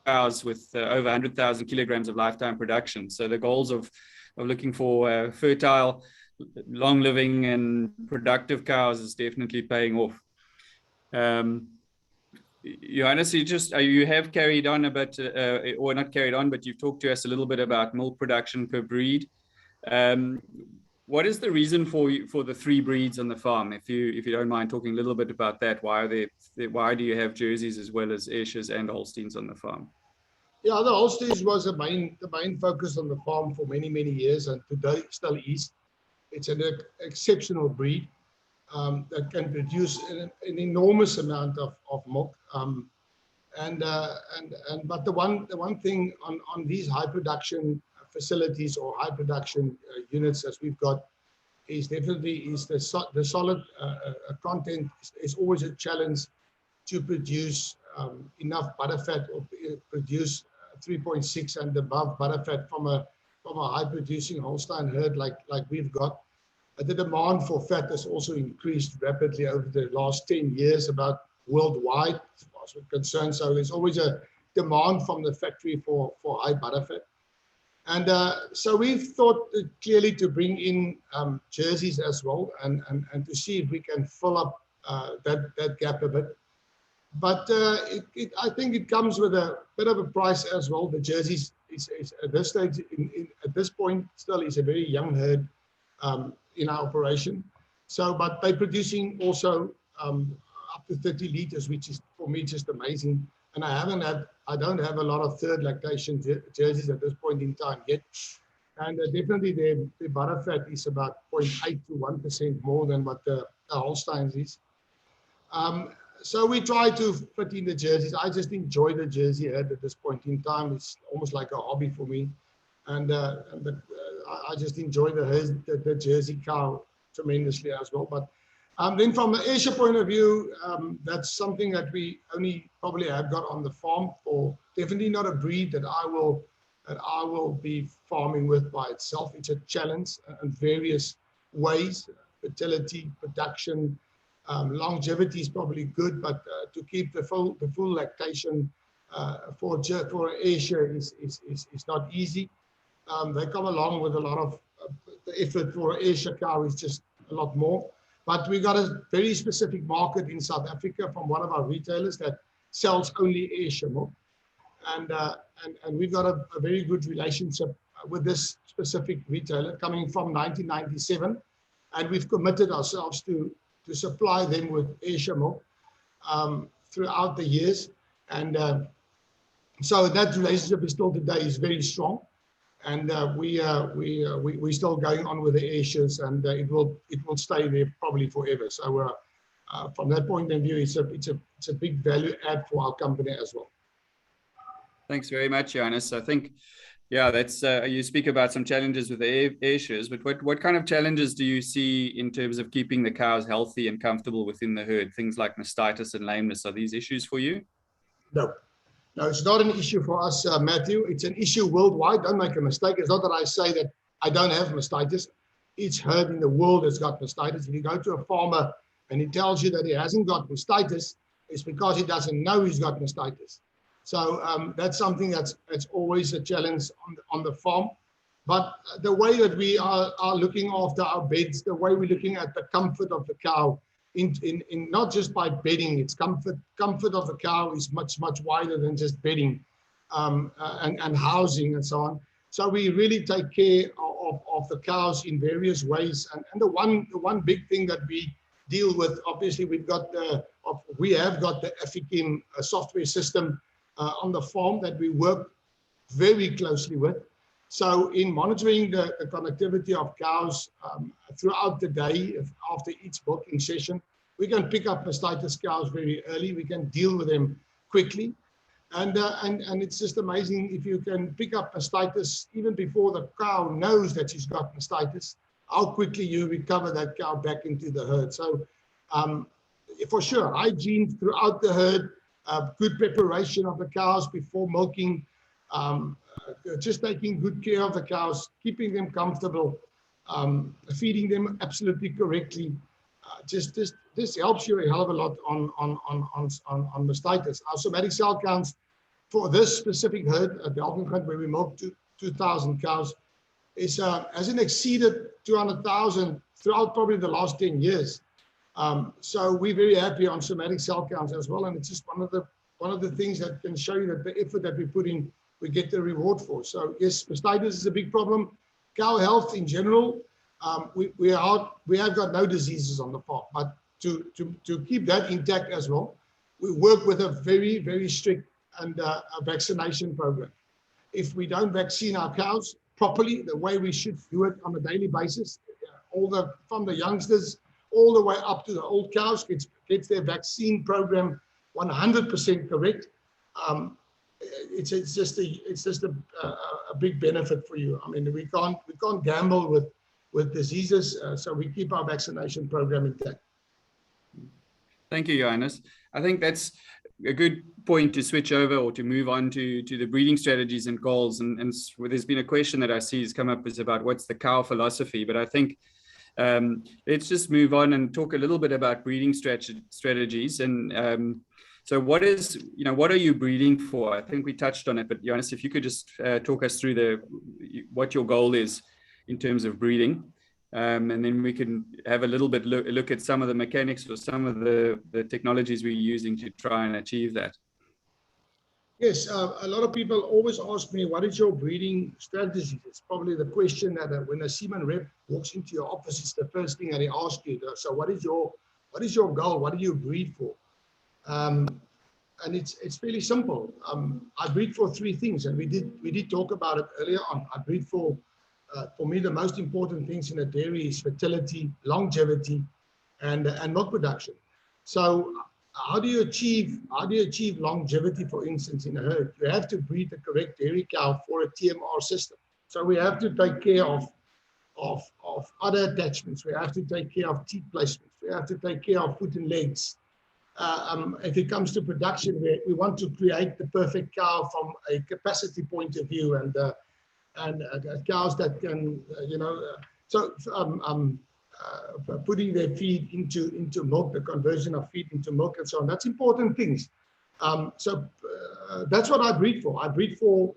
cows with over 100,000 kilograms of lifetime production. So the goals of looking for fertile, long-living and productive cows is definitely paying off. Johannes, you have carried on a bit, or not carried on, but you've talked to us a little bit about milk production per breed. What is the reason for the 3 breeds on the farm? If you don't mind talking a little bit about that, why do you have Jerseys as well as Ayrshires and Holsteins on the farm? Yeah, the Holsteins was the main focus on the farm for many years, and today still is. It's an exceptional breed. That can produce an enormous amount of milk, but the one thing on these high production facilities or high production units as we've got is definitely the solid content is always a challenge to produce enough butterfat or produce 3.6 and above butterfat from a high producing Holstein herd like we've got. The demand for fat has also increased rapidly over the last 10 years about worldwide as far as we're concerned. So there's always a demand from the factory for high butterfat. And so we've thought clearly to bring in Jerseys as well and to see if we can fill up that gap a bit. But I think it comes with a bit of a price as well. The Jerseys is at this stage, at this point, still is a very young herd in our operation. So, but they're producing also up to 30 liters, which is for me just amazing. And I don't have a lot of third lactation Jerseys at this point in time yet. And definitely their butterfat is about 0.8 to 1% more than what the Holsteins is. So we try to fit in the Jerseys. I just enjoy the Jersey herd at this point in time. It's almost like a hobby for me. And I just enjoy the Jersey cow tremendously as well. But Then from the Asia point of view, that's something that we only probably have got on the farm, for definitely not a breed that I will be farming with by itself. It's a challenge in various ways. Fertility, production, longevity is probably good, but to keep the full lactation for Asia is not easy. They come along with a lot of the effort for Asia cow is just a lot more. But we got a very specific market in South Africa from one of our retailers that sells only Asia milk. And we've got a very good relationship with this specific retailer coming from 1997. And we've committed ourselves to supply them with Asia milk throughout the years. And so that relationship is still today is very strong. And we're still going on with the Asians, and it will stay there probably forever. So from that point of view, it's a big value add for our company as well. Thanks very much, Johannes. I think, yeah, that's you speak about some challenges with the Asians, but what kind of challenges do you see in terms of keeping the cows healthy and comfortable within the herd? Things like mastitis and lameness, are these issues for you? No, it's not an issue for us, Matthew. It's an issue worldwide. Don't make a mistake. It's not that I say that I don't have mastitis. Each herd in the world has got mastitis. If you go to a farmer and he tells you that he hasn't got mastitis, it's because he doesn't know he's got mastitis. So that's something that's always a challenge on the farm. But the way that we are looking after our beds, the way we're looking at the comfort of the cow, in not just by bedding, it's comfort of the cow is much wider than just bedding and housing and so on. So we really take care of the cows in various ways. And the one big thing that we deal with, obviously we have got the Afikim software system on the farm that we work very closely with. So in monitoring the connectivity of cows throughout the day, after each milking session, we can pick up mastitis cows very early. We can deal with them quickly. And it's just amazing if you can pick up mastitis even before the cow knows that she's got mastitis, how quickly you recover that cow back into the herd. So for sure, hygiene throughout the herd, good preparation of the cows before milking, just taking good care of the cows, keeping them comfortable, feeding them absolutely correctly. This helps you a hell of a lot on mastitis. Our somatic cell counts for this specific herd, at the Alton herd where we milk 2,000 cows, hasn't exceeded 200,000 throughout probably the last 10 years. So we're very happy on somatic cell counts as well, and it's just one of the things that can show you that the effort that we put in, we get the reward for. So yes, mastitis is a big problem. Cow health in general, we have got no diseases on the farm, but to keep that intact as well, we work with a very, very strict and a vaccination program. If we don't vaccine our cows properly, the way we should do it on a daily basis, from the youngsters all the way up to the old cows gets their vaccine program 100% correct. It's just a big benefit for you. I mean, we can't gamble with diseases, so we keep our vaccination program intact. Thank you, Johannes. I think that's a good point to switch over or to move on to the breeding strategies and goals. And there's been a question that I see has come up is about what's the cow philosophy. But I think let's just move on and talk a little bit about breeding strategies. And so what are you breeding for? I think we touched on it, but Johannes, if you could just talk us through what your goal is in terms of breeding. And then we can have a little bit look at some of the mechanics or some of the technologies we're using to try and achieve that. Yes, a lot of people always ask me, what is your breeding strategy? It's probably the question that when a semen rep walks into your office, it's the first thing that he asks you. So what is your goal? What do you breed for? And it's fairly simple. I breed for three things, and we did talk about it earlier on. I breed for me, the most important things in a dairy is fertility, longevity, and milk production. So how do you achieve longevity, for instance, in a herd? You have to breed the correct dairy cow for a TMR system. So we have to take care of of other attachments. We have to take care of teat placements. We have to take care of foot and legs. If it comes to production, we want to create the perfect cow from a capacity point of view, and cows that can, putting their feed into milk, the conversion of feed into milk, and so on. That's important things. That's what I breed for. I breed for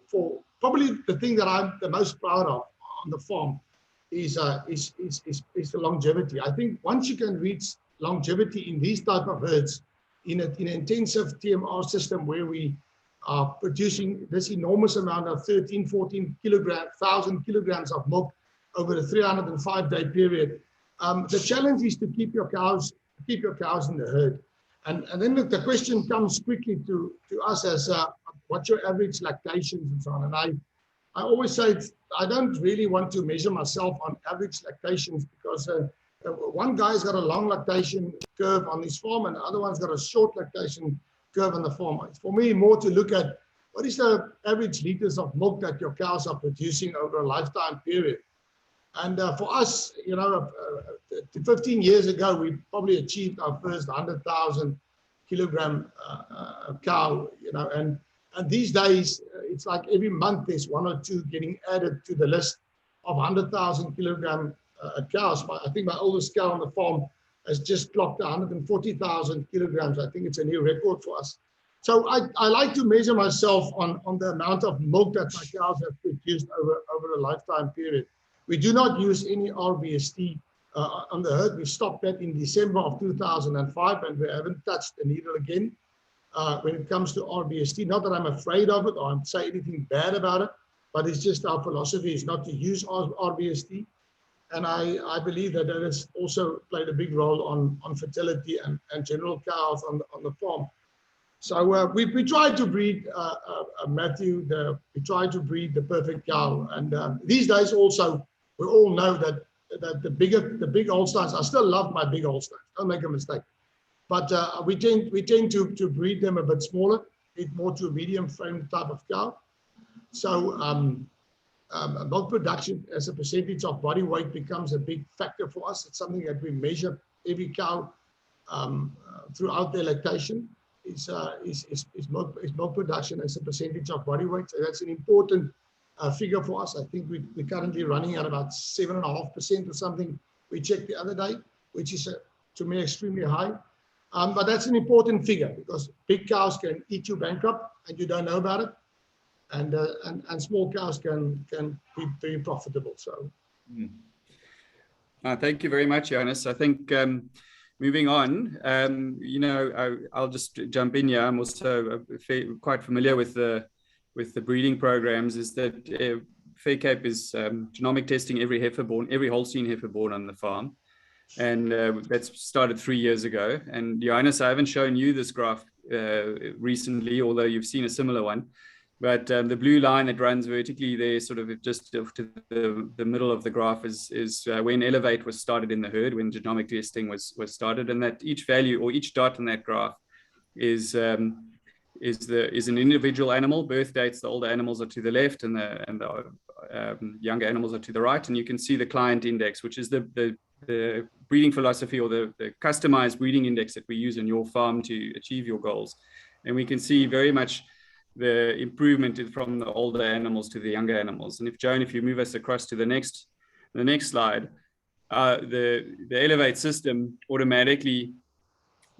probably the thing that I'm the most proud of on the farm is the longevity. I think once you can reach longevity in these type of herds, in an intensive TMR system where we are producing this enormous amount of 13, 14 1,000 kilograms of milk over a 305-day period, the challenge is to keep your cows in the herd. And then the question comes quickly to us as what's your average lactations and so on. And I always say I don't really want to measure myself on average lactations, because one guy's got a long lactation curve on his farm and the other one's got a short lactation curve on the farm. It's for me more to look at what is the average liters of milk that your cows are producing over a lifetime period. And for us, 15 years ago, we probably achieved our first 100,000 kilogram cow, and these days, it's like every month there's one or two getting added to the list of 100,000 kilogram cows. I think my oldest cow on the farm has just clocked 140,000 kilograms. I think it's a new record for us. So I like to measure myself on the amount of milk that my cows have produced over a lifetime period. We do not use any RBST on the herd. We stopped that in December of 2005, and we haven't touched the needle again when it comes to RBST. Not that I'm afraid of it or I'm say anything bad about it, but it's just our philosophy is not to use RBST. And I believe that has also played a big role on fertility and general cows on the farm. So we try to breed, Matthew, we try to breed the perfect cow. And these days also, we all know that the big Holsteins, I still love my big Holsteins, don't make a mistake. But we tend to breed them a bit smaller, more to a medium frame type of cow. So milk production as a percentage of body weight becomes a big factor for us. It's something that we measure every cow throughout their lactation. Is milk production as a percentage of body weight. So that's an important figure for us. I think we're currently running at about 7.5% or something. We checked the other day, which is to me extremely high. But that's an important figure because big cows can eat you bankrupt and you don't know about it. And small cows can be very profitable. So, thank you very much, Johannes. I think moving on, I'll just jump in here. I'm also quite familiar with the breeding programs. Is that Fair Cape is genomic testing every Holstein heifer born on the farm, and that's started 3 years ago. And Johannes, I haven't shown you this graph recently, although you've seen a similar one. But the blue line that runs vertically there, sort of just to the middle of the graph, is when Alleviate was started in the herd, when genomic testing was started, and that each value or each dot on that graph is an individual animal. Birth dates, the older animals are to the left, and the younger animals are to the right. And you can see the client index, which is the breeding philosophy or the customized breeding index that we use in your farm to achieve your goals. And we can see very much the improvement from the older animals to the younger animals. And Joan, if you move us across to the next slide, the Alleviate system automatically,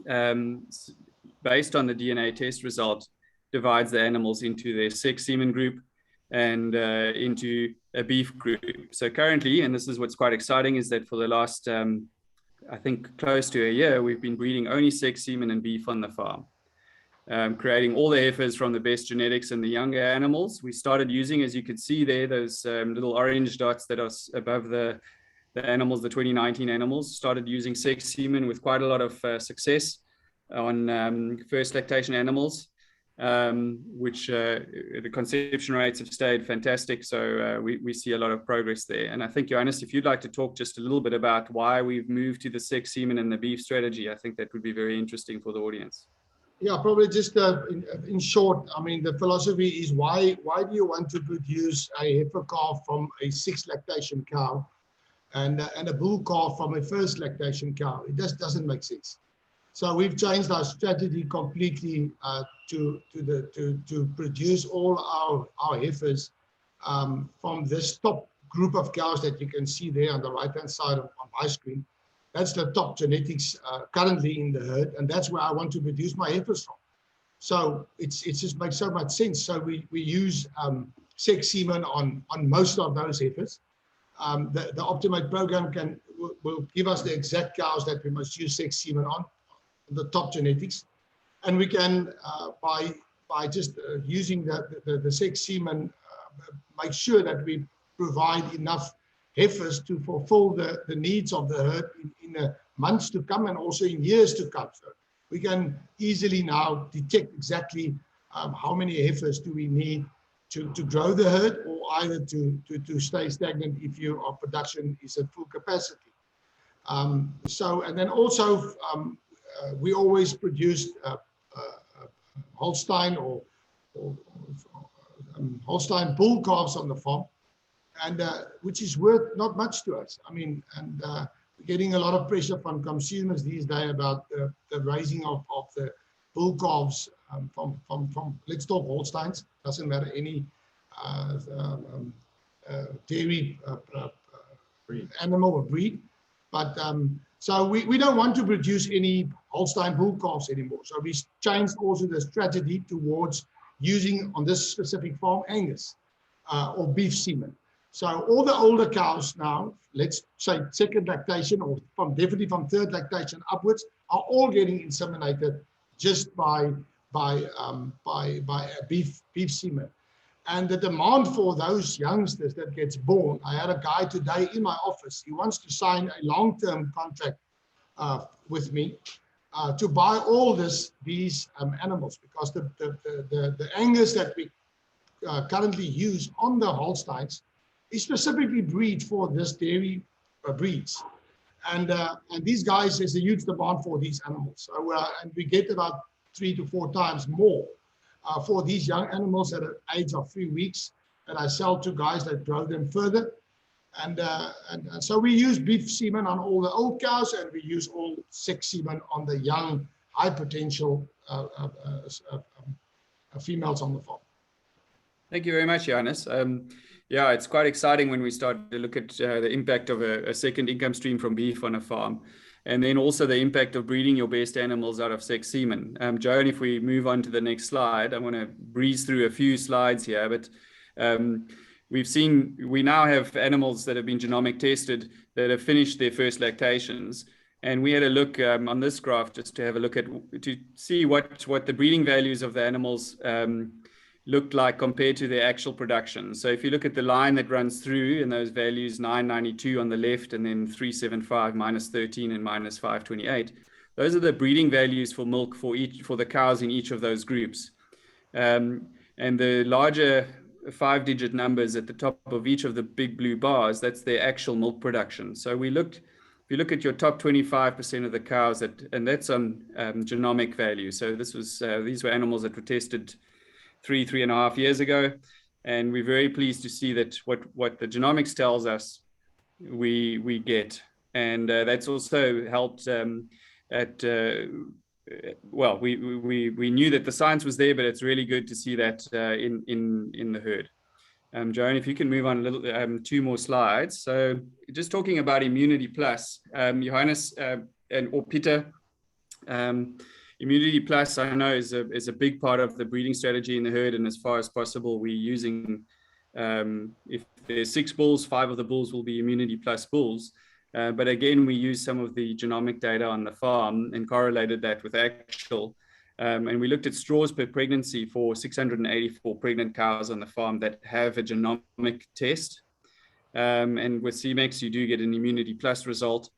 based on the DNA test result, divides the animals into their sex semen group and into a beef group. So currently, and this is what's quite exciting, is that for the last, I think close to a year, we've been breeding only sex semen and beef on the farm. Creating all the heifers from the best genetics and the younger animals. We started using, as you can see there, those little orange dots that are above the animals, the 2019 animals, started using sex semen with quite a lot of success on first lactation animals, which the conception rates have stayed fantastic. So we see a lot of progress there. And I think, Johannes, if you'd like to talk just a little bit about why we've moved to the sex semen and the beef strategy, I think that would be very interesting for the audience. Yeah, probably just in short, I mean, the philosophy is why do you want to produce a heifer calf from a 6 lactation cow? and a bull calf from a first lactation cow. It just doesn't make sense. So we've changed our strategy completely to produce all our heifers from this top group of cows that you can see there on the right-hand side on my screen. That's the top genetics currently in the herd, and that's where I want to produce my heifers from. So it just makes so much sense. So we use sex semen on most of those heifers. The Optimate program will give us the exact cows that we must use sex semen on the top genetics, and we can by just using the sex semen make sure that we provide enough heifers to fulfill the needs of the herd in the months to come and also in years to come. So we can easily now detect exactly how many heifers do we need to grow the herd, or either to stay stagnant if our production is at full capacity. And then also we always produce Holstein or Holstein bull calves on the farm, and which is worth not much to us. I mean, and we're getting a lot of pressure from consumers these days about the raising of the bull calves from let's talk Holsteins, doesn't matter any dairy animal or breed, but so we don't want to produce any Holstein bull calves anymore. So we changed also the strategy towards using on this specific farm Angus or beef semen. So all the older cows now, let's say second lactation or definitely from third lactation upwards, are all getting inseminated just by beef semen. And the demand for those youngsters that gets born, I had a guy today in my office, he wants to sign a long-term contract with me to buy all these animals, because the Angus that we currently use on the Holsteins is specifically breed for this dairy breeds. And these guys, there's a huge demand for these animals. So, and we get about 3 to 4 times more for these young animals at an age of 3 weeks, and I sell to guys that grow them further. And so we use beef semen on all the old cows, and we use all sex semen on the young, high potential females on the farm. Thank you very much, Johannes. Yeah, it's quite exciting when we start to look at the impact of a second income stream from beef on a farm, and then also the impact of breeding your best animals out of sex semen. Joan, if we move on to the next slide, I want to breeze through a few slides here, but we now have animals that have been genomic tested that have finished their first lactations. And we had a look on this graph just to have a look at, to see what the breeding values of the animals looked like compared to their actual production. So if you look at the line that runs through in those values, 992 on the left, and then 375, -13, and -528, those are the breeding values for milk for the cows in each of those groups. And the larger 5-digit numbers at the top of each of the big blue bars, that's their actual milk production. So if you look at your top 25% of the cows, and that's on genomic value. So these were animals that were tested 3.5 years ago, and we're very pleased to see that what the genomics tells us we get, and that's also helped well, we knew that the science was there, but it's really good to see that in the herd. Joan, if you can move on a little, 2 more slides. So just talking about Immunity Plus, Johannes or Peter, Immunity Plus, I know, is a big part of the breeding strategy in the herd, and as far as possible, we're using, if there's 6 bulls, 5 of the bulls will be Immunity Plus bulls. But again, we use some of the genomic data on the farm and correlated that with actual. And we looked at straws per pregnancy for 684 pregnant cows on the farm that have a genomic test. And with Semex, you do get an Immunity Plus result.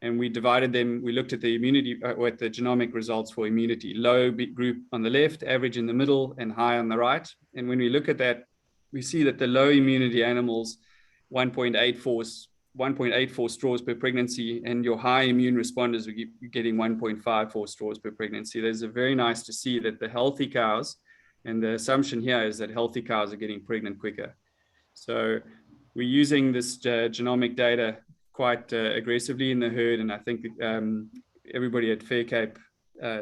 And we divided them, we looked at the the genomic results for immunity, low group on the left, average in the middle, and high on the right. And when we look at that, we see that the low immunity animals, 1.84 straws per pregnancy, and your high immune responders are getting 1.54 straws per pregnancy. There's a very nice to see that the healthy cows, and the assumption here is that healthy cows are getting pregnant quicker. So we're using this genomic data quite aggressively in the herd, and I think everybody at Fair Cape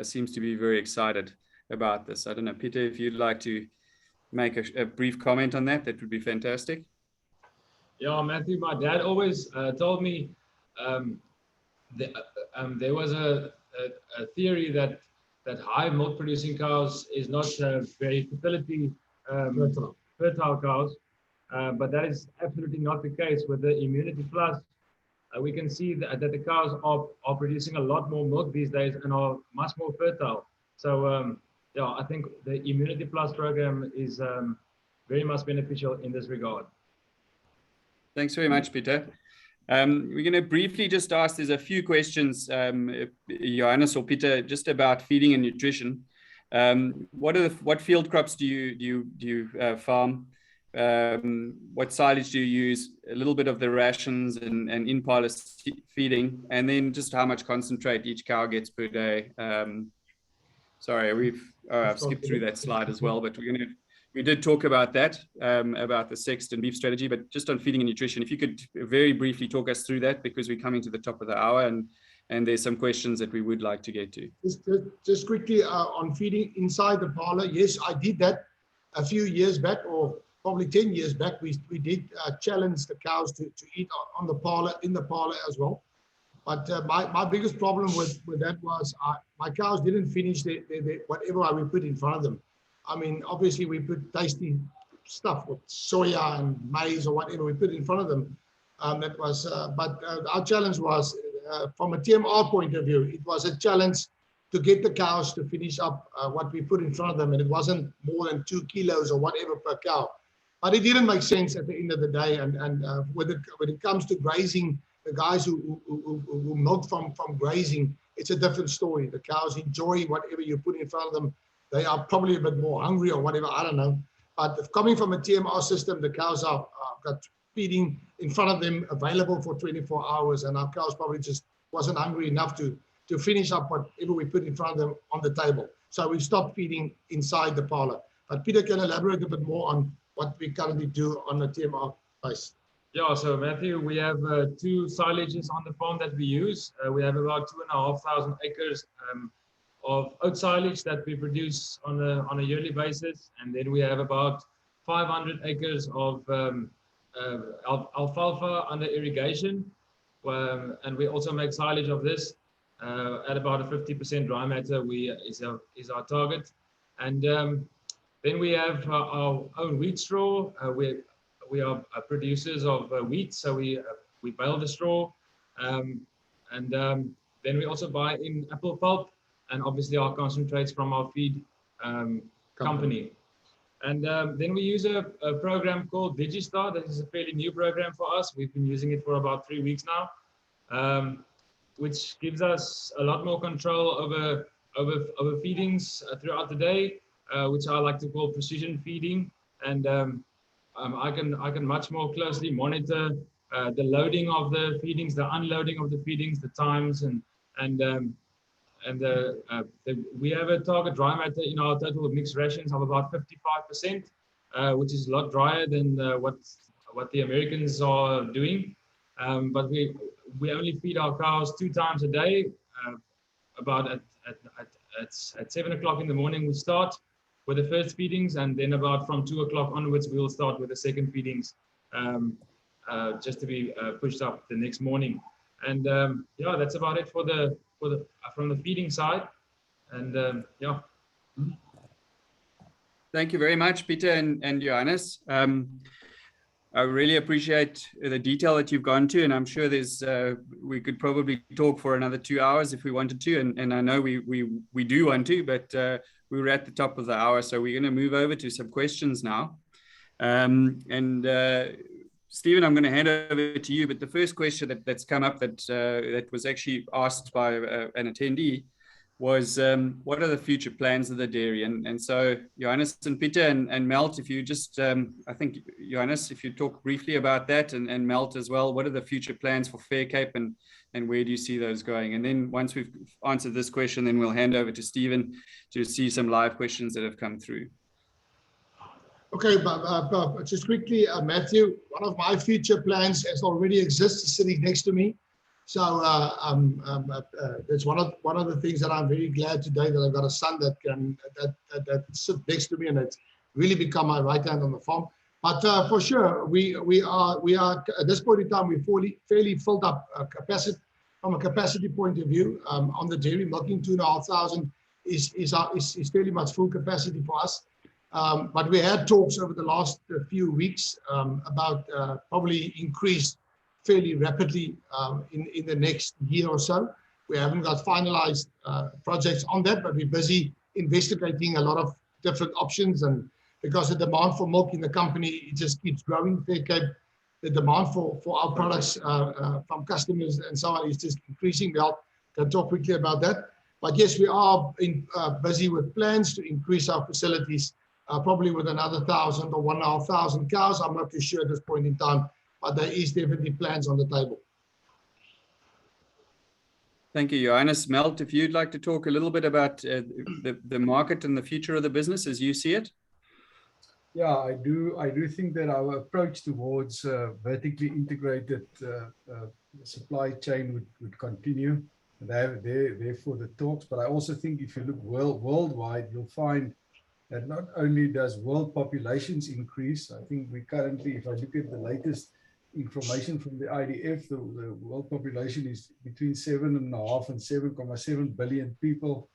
seems to be very excited about this. I don't know, Peter, if you'd like to make a brief comment on that, that would be fantastic. Yeah, Matthew, my dad always told me there was a theory that high milk producing cows is not very fertility fertile cows, but that is absolutely not the case. With the Immunity Plus, we can see that the cows are producing a lot more milk these days and are much more fertile. So yeah, I think the Immunity Plus program is very much beneficial in this regard. Thanks very much, Peter. We're going to briefly just ask, there's a few questions, Johannes or Peter, just about feeding and nutrition. What field crops do you farm? What silage do you use? A little bit of the rations and in-parlor feeding, and then just how much concentrate each cow gets per day. Sorry, I've skipped through that slide as well, but we did talk about that, about the sexed and beef strategy, but just on feeding and nutrition, if you could very briefly talk us through that, because we're coming to the top of the hour and there's some questions that we would like to get to. Just quickly on feeding inside the parlor. Yes, I did that a few years back, or probably 10 years back. We did challenge the cows to eat on the parlor, in the parlor as well. But my biggest problem with that was my cows didn't finish whatever we put in front of them. I mean, obviously we put tasty stuff with soya and maize or whatever we put in front of them. But our challenge was, from a TMR point of view, it was a challenge to get the cows to finish up what we put in front of them, and it wasn't more than 2 kilos or whatever per cow. But it didn't make sense at the end of the day. And when it comes to grazing, the guys who milk from grazing, it's a different story. The cows enjoy whatever you put in front of them. They are probably a bit more hungry or whatever, I don't know. But coming from a TMR system, the cows are got feeding in front of them available for 24 hours, and our cows probably just wasn't hungry enough to finish up whatever we put in front of them on the table. So we stopped feeding inside the parlor. But Peter can elaborate a bit more on what we currently do on the TMR base. Yeah, so Matthew, we have 2 silages on the farm that we use. We have about 2,500 acres of oat silage that we produce on a yearly basis, and then we have about 500 acres of alfalfa under irrigation, and we also make silage of this at about a 50% dry matter is our target. And then we have our own wheat straw. We are producers of wheat, so we bale the straw, and then we also buy in apple pulp, and obviously our concentrates from our feed company. And then we use a program called Digistar. This is a fairly new program for us. We've been using it for about 3 weeks now, which gives us a lot more control over feedings throughout the day, which I like to call precision feeding. And I can much more closely monitor the loading of the feedings, the unloading of the feedings, the times, we have a target dry matter in our total mixed rations of about 55%, which is a lot drier than what the Americans are doing. But we only feed our cows 2 times a day. About at 7 o'clock in the morning we start with the first feedings, and then about from 2 o'clock onwards we will start with the second feedings, just to be pushed up the next morning. And yeah, that's about it from the feeding side. And yeah. Thank you very much, Peter and Johannes. I really appreciate the detail that you've gone to, and I'm sure we could probably talk for another 2 hours if we wanted to, and I know we do want to, but we were at the top of the hour, so we're going to move over to some questions now. Stephen, I'm going to hand over to you, but the first question that's come up that was actually asked by an attendee was, what are the future plans of the dairy? And so Johannes and Peter and Melt, if you just, I think Johannes, if you talk briefly about that, and Melt as well, what are the future plans for Fair Cape, and where do you see those going? And then once we've answered this question, then we'll hand over to Stephen to see some live questions that have come through. Okay, but just quickly, Matthew, one of my future plans as already exists sitting next to me. So it's one of the things that I'm very glad today that I've got a son that can that sit next to me, and it's really become my right hand on the farm. But for sure, we are at this point in time we're fairly filled up capacity from a capacity point of view on the dairy. Milking 2,500 is fairly much full capacity for us. But we had talks over the last few weeks about probably increase fairly rapidly in the next year or so. We haven't got finalized projects on that, but we're busy investigating a lot of different options. And because the demand for milk in the company, it just keeps growing. Fair Cape, the demand for our products from customers and so on is just increasing. We can talk quickly about that. But yes, we are busy with plans to increase our facilities probably with another 1,000 or 1,500 cows. I'm not too sure at this point in time, but there is definitely plans on the table. Thank you, Johannes. Melt, if you'd like to talk a little bit about the market and the future of the business as you see it. Yeah, I do think that our approach towards vertically integrated supply chain would continue. Therefore the talks, but I also think if you look worldwide, you'll find that not only does world populations increase, I think we currently, if I look at the latest information from the IDF, the world population is between 7.5 and 7.7 billion people.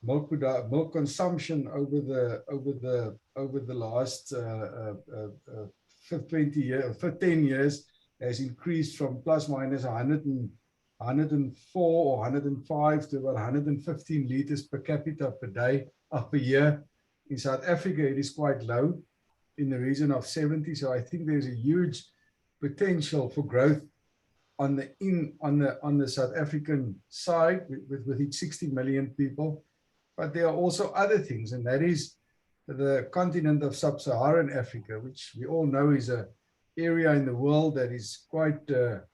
Milk consumption over the last 10 years has increased from plus minus 104 or 105 to about 115 litres per capita per year. In South Africa, it is quite low, in the region of 70. So I think there's a huge potential for growth on the South African side with its 60 million people. But there are also other things, and that is the continent of sub-Saharan Africa, which we all know is an area in the world that is quite that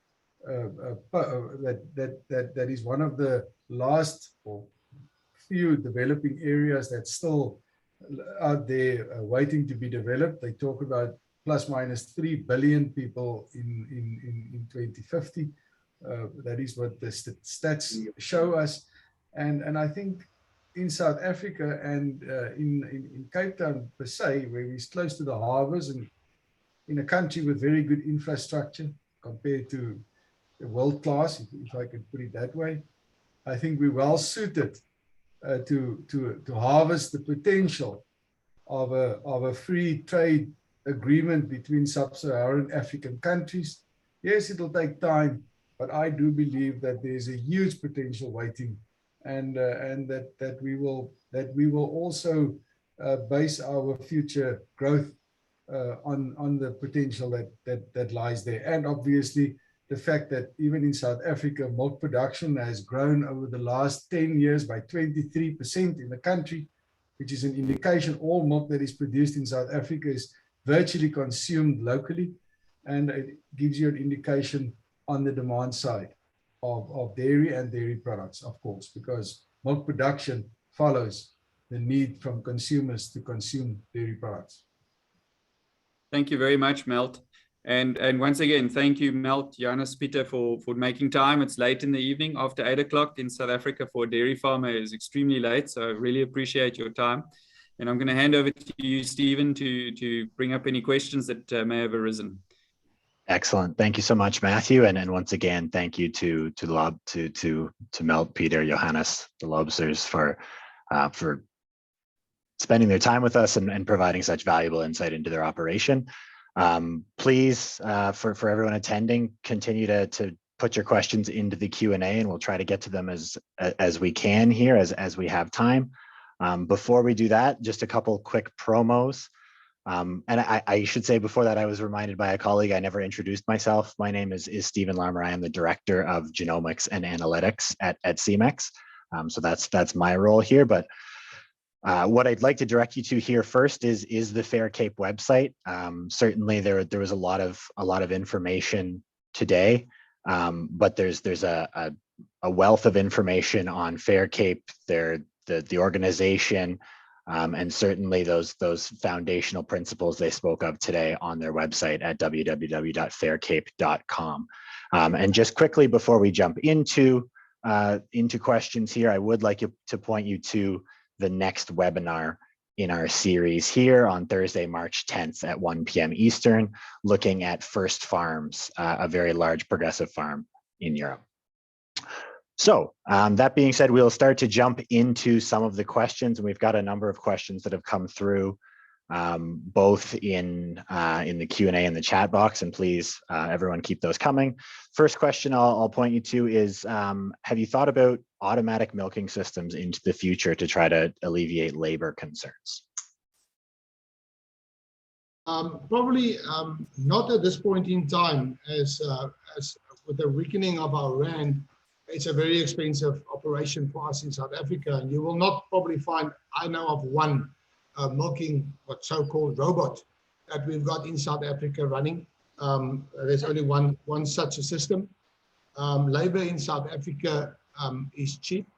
is one of the last or few developing areas that's still out there waiting to be developed. They talk about plus minus 3 billion people in 2050. That is what the stats show us, and I think in South Africa and in Cape Town per se, where we're close to the harbours and in a country with very good infrastructure compared to the world class, if I could put it that way, I think we're well suited to harvest the potential of a free trade agreement between sub-Saharan African countries. Yes, it'll take time, but I do believe that there's a huge potential waiting, and that we will also base our future growth on the potential that lies there. And obviously the fact that even in South Africa, milk production has grown over the last 10 years by 23% in the country, which is an indication all milk that is produced in South Africa is virtually consumed locally, and it gives you an indication on the demand side of dairy and dairy products, of course, because milk production follows the need from consumers to consume dairy products. Thank you very much, Melt. And once again, thank you, Melt, Johannes, Peter, for making time. It's late in the evening, after 8 o'clock in South Africa for a dairy farmer is extremely late. So I really appreciate your time. And I'm going to hand over to you, Stephen, to bring up any questions that may have arisen. Excellent. Thank you so much, Matthew. And once again, thank you to Melt, Peter, Johannes, the Loubsers for spending their time with us and providing such valuable insight into their operation. Please, for everyone attending, continue to put your questions into the Q&A, and we'll try to get to them as we can here as we have time. Before we do that, just a couple quick promos. And I should say before that, I was reminded by a colleague, I never introduced myself. My name is Stephen Larmer. I am the Director of Genomics and Analytics at Semex. So that's my role here. But what I'd like to direct you to here first is the Fair Cape website. Certainly there was a lot of information today, but there's a wealth of information on Fair Cape, the organization, And certainly those foundational principles they spoke of today on their website at www.faircape.com. And just quickly before we jump into questions here, I would like to point you to the next webinar in our series here on Thursday, March 10th at 1 p.m. Eastern, looking at First Farms, a very large progressive farm in Europe. So that being said, we'll start to jump into some of the questions, and we've got a number of questions that have come through, both in the Q&A and the chat box, and please, everyone keep those coming. First question I'll point you to is, have you thought about automatic milking systems into the future to try to alleviate labor concerns? Probably not at this point in time, as with the weakening of our rand, it's a very expensive operation for us in South Africa, and you will not probably find, I know of one milking, what so-called robot that we've got in South Africa running. There's only one such a system. Labor in South Africa is cheap,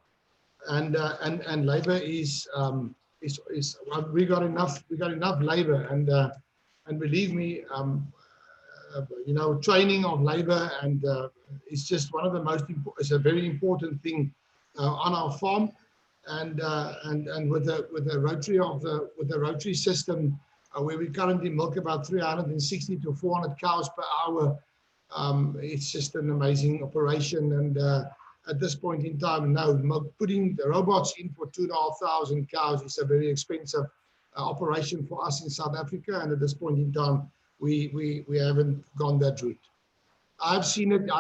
and labor is we got enough labor, and believe me, training of labor and it's just one of the most important. It's a very important thing on our farm, and with the rotary system, where we currently milk about 360 to 400 cows per hour. It's just an amazing operation, and at this point in time, now putting the robots in for 2,500 cows is a very expensive operation for us in South Africa, and at this point in time, we haven't gone that route. I've seen it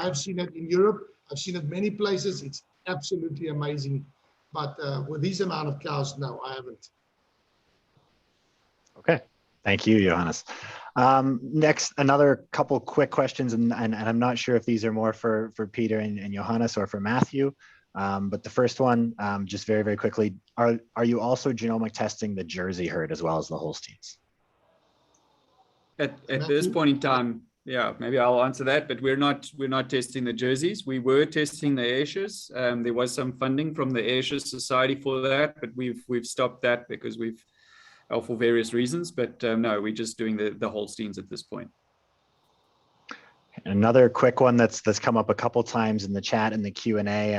in Europe. I've seen it many places. It's absolutely amazing, but with these amount of cows, no, I haven't. Okay, thank you, Johannes. Next, another couple quick questions, and I'm not sure if these are more for Peter and Johannes or for Matthew, but the first one, just very, very quickly, are you also genomic testing the Jersey herd as well as the Holsteins? At this point in time, yeah, maybe I'll answer that, but we're not testing the Jerseys. We were testing the Ayrshires. There was some funding from the Ayrshire Society for that, but we've stopped that because for various reasons. But no, we're just doing the Holsteins at this point. Another quick one that's come up a couple times in the chat and the Q&A,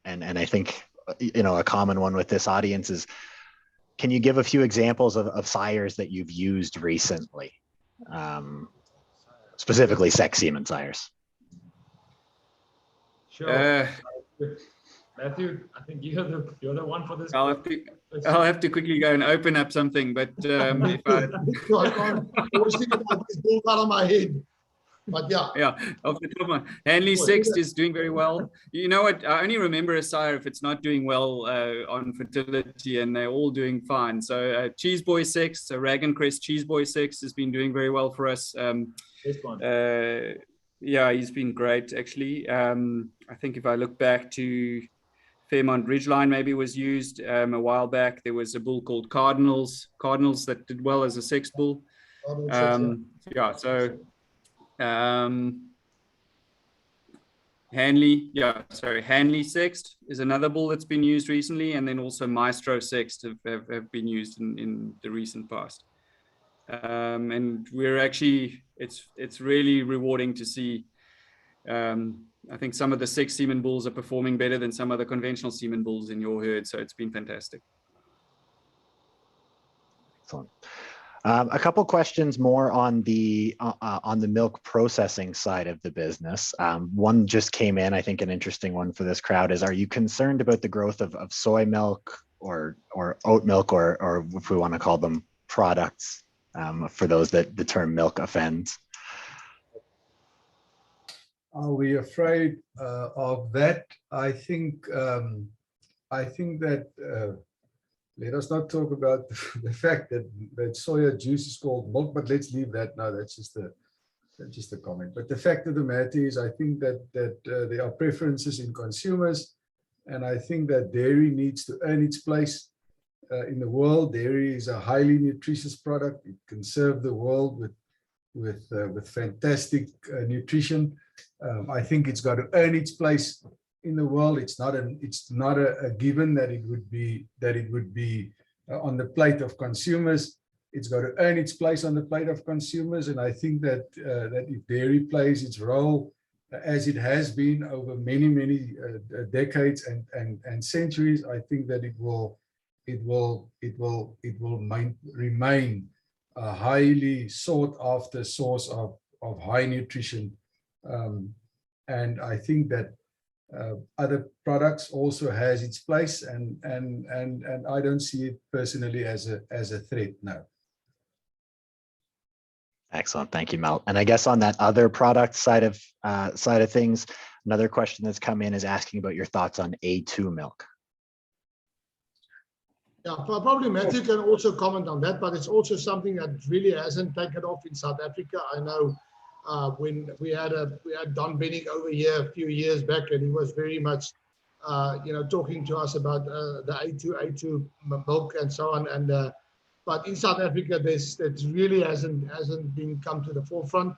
and I think a common one with this audience is, can you give a few examples of sires that you've used recently? Specifically sex semen sires. Sure. Matthew, I think you're the one for this. I'll have to quickly go and open up something, but if I was thinking about this bull out of my head. But yeah, off the top of my Hanley Sext is doing very well. You know what? I only remember a sire if it's not doing well on fertility, and they're all doing fine. So Cheese Boy Sext, Rag and Crest Cheese Boy Sext has been doing very well for us. Yeah, he's been great actually. I think if I look back to Fairmont Ridgeline, maybe was used a while back. There was a bull called Cardinals that did well as a sex bull. Yeah, so. Hanley Sext is another bull that's been used recently, and then also Maestro Sext have been used in the recent past. And we're actually, it's really rewarding to see. I think some of the sex semen bulls are performing better than some of the conventional semen bulls in your herd, so it's been fantastic. Excellent. A couple questions more on the milk processing side of the business. One just came in, I think an interesting one for this crowd is, are you concerned about the growth of soy milk or oat milk, or if we want to call them products, for those that the term milk offends? Are we afraid of that? I think that let us not talk about the fact that soya juice is called milk, but let's leave that now. That's just a comment. But the fact of the matter is, I think that there are preferences in consumers, and I think that dairy needs to earn its place in the world. Dairy is a highly nutritious product. It can serve the world with fantastic nutrition. I think it's got to earn its place in the world. It's not a given that it would be on the plate of consumers. It's got to earn its place on the plate of consumers, and I think that that if dairy plays its role as it has been over many decades and centuries, I think that it will remain a highly sought after source of high nutrition, and I think that other products also has its place, and I don't see it personally as a threat. No. Excellent, thank you, Mel. And I guess on that other product side of things, another question that's come in is asking about your thoughts on A2 milk. Yeah, probably Matthew can also comment on that, but it's also something that really hasn't taken off in South Africa. I know when we had Don Benning over here a few years back, and he was very much, talking to us about the A2 milk and so on. And but in South Africa, that really hasn't been come to the forefront.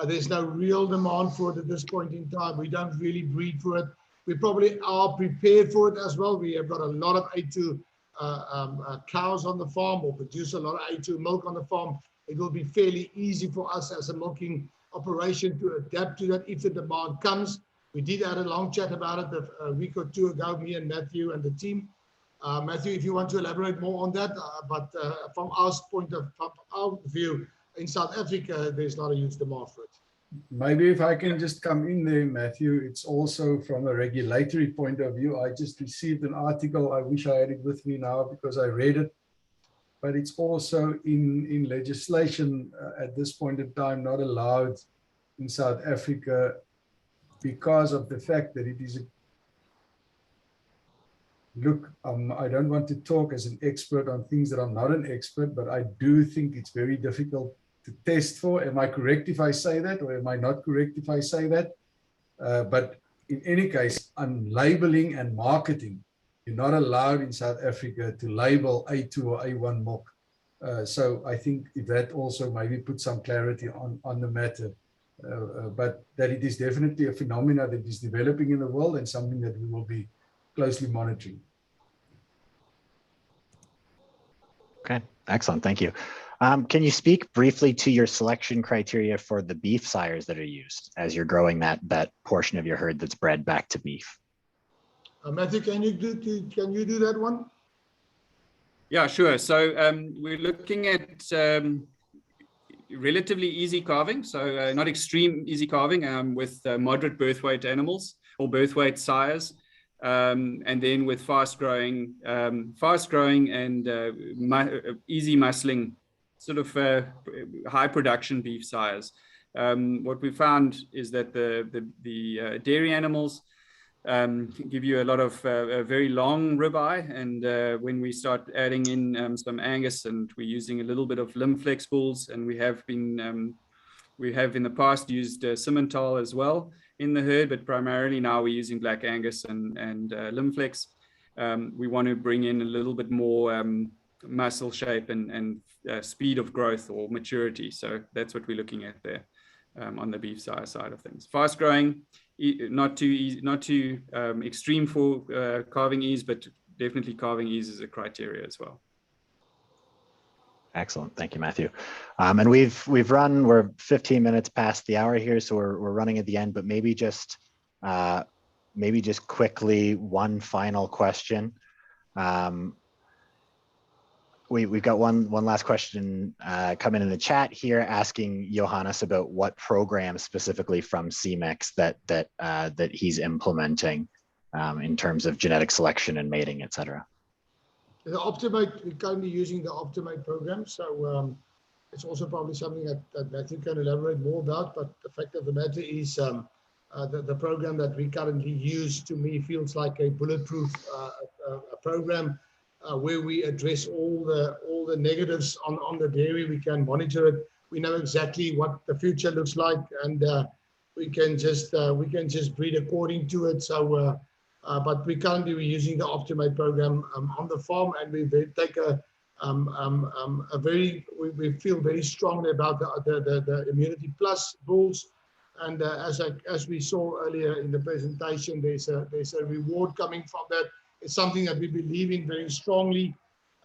There's no real demand for it at this point in time. We don't really breed for it. We probably are prepared for it as well. We have got a lot of A2 cows on the farm, or produce a lot of A2 milk on the farm. It will be fairly easy for us as a milking operation to adapt to that if the demand comes. We did have a long chat about it a week or two ago, me and Matthew and the team. Matthew, if you want to elaborate more on that, but from our view, in South Africa, there's not a huge demand for it. Maybe if I can just come in there, Matthew, it's also from a regulatory point of view. I just received an article. I wish I had it with me now because I read it. But it's also in legislation at this point in time not allowed in South Africa because of the fact that it is a look, I don't want to talk as an expert on things that I'm not an expert, but I do think it's very difficult to test for. Am I correct if I say that, or am I not correct if I say that? But in any case, on labeling and marketing, you're not allowed in South Africa to label A2 or A1 milk. So I think if that also maybe put some clarity on the matter, but that it is definitely a phenomenon that is developing in the world and something that we will be closely monitoring. Okay, excellent, thank you. Can you speak briefly to your selection criteria for the beef sires that are used as you're growing that portion of your herd that's bred back to beef? Matthew, can you do that one? Yeah, sure. So we're looking at relatively easy calving, so not extreme easy calving, with moderate birth weight animals or birth weight sires, and then with fast growing and easy muscling, sort of high production beef sires. What we found is that the dairy animals give you a lot of very long ribeye, and when we start adding in some Angus, and we're using a little bit of Limflex bulls, and we have in the past used Simmental as well in the herd, but primarily now we're using Black Angus and Limflex. We want to bring in a little bit more muscle shape and speed of growth or maturity. So that's what we're looking at there on the beef sire side of things. Fast growing, not too extreme for calving ease, but definitely calving ease is a criteria as well. Excellent, thank you, Matthew. And we're 15 minutes past the hour here, so we're running at the end. But maybe just quickly one final question. We've got one last question coming in the chat here, asking Johannes about what program specifically from Semex that he's implementing in terms of genetic selection and mating, etc. The Optimate, we're currently using the Optimate program, so it's also probably something that Matthew can elaborate more about. But the fact of the matter is, the program that we currently use, to me, feels like a bulletproof program. Where we address all the negatives on the dairy. We can monitor it. We know exactly what the future looks like, and we can just breed according to it. So, but we're using the Optimate program on the farm, and we take we feel very strongly about the Immunity Plus bulls. And as we saw earlier in the presentation, there's a reward coming from that. It's something that we believe in very strongly.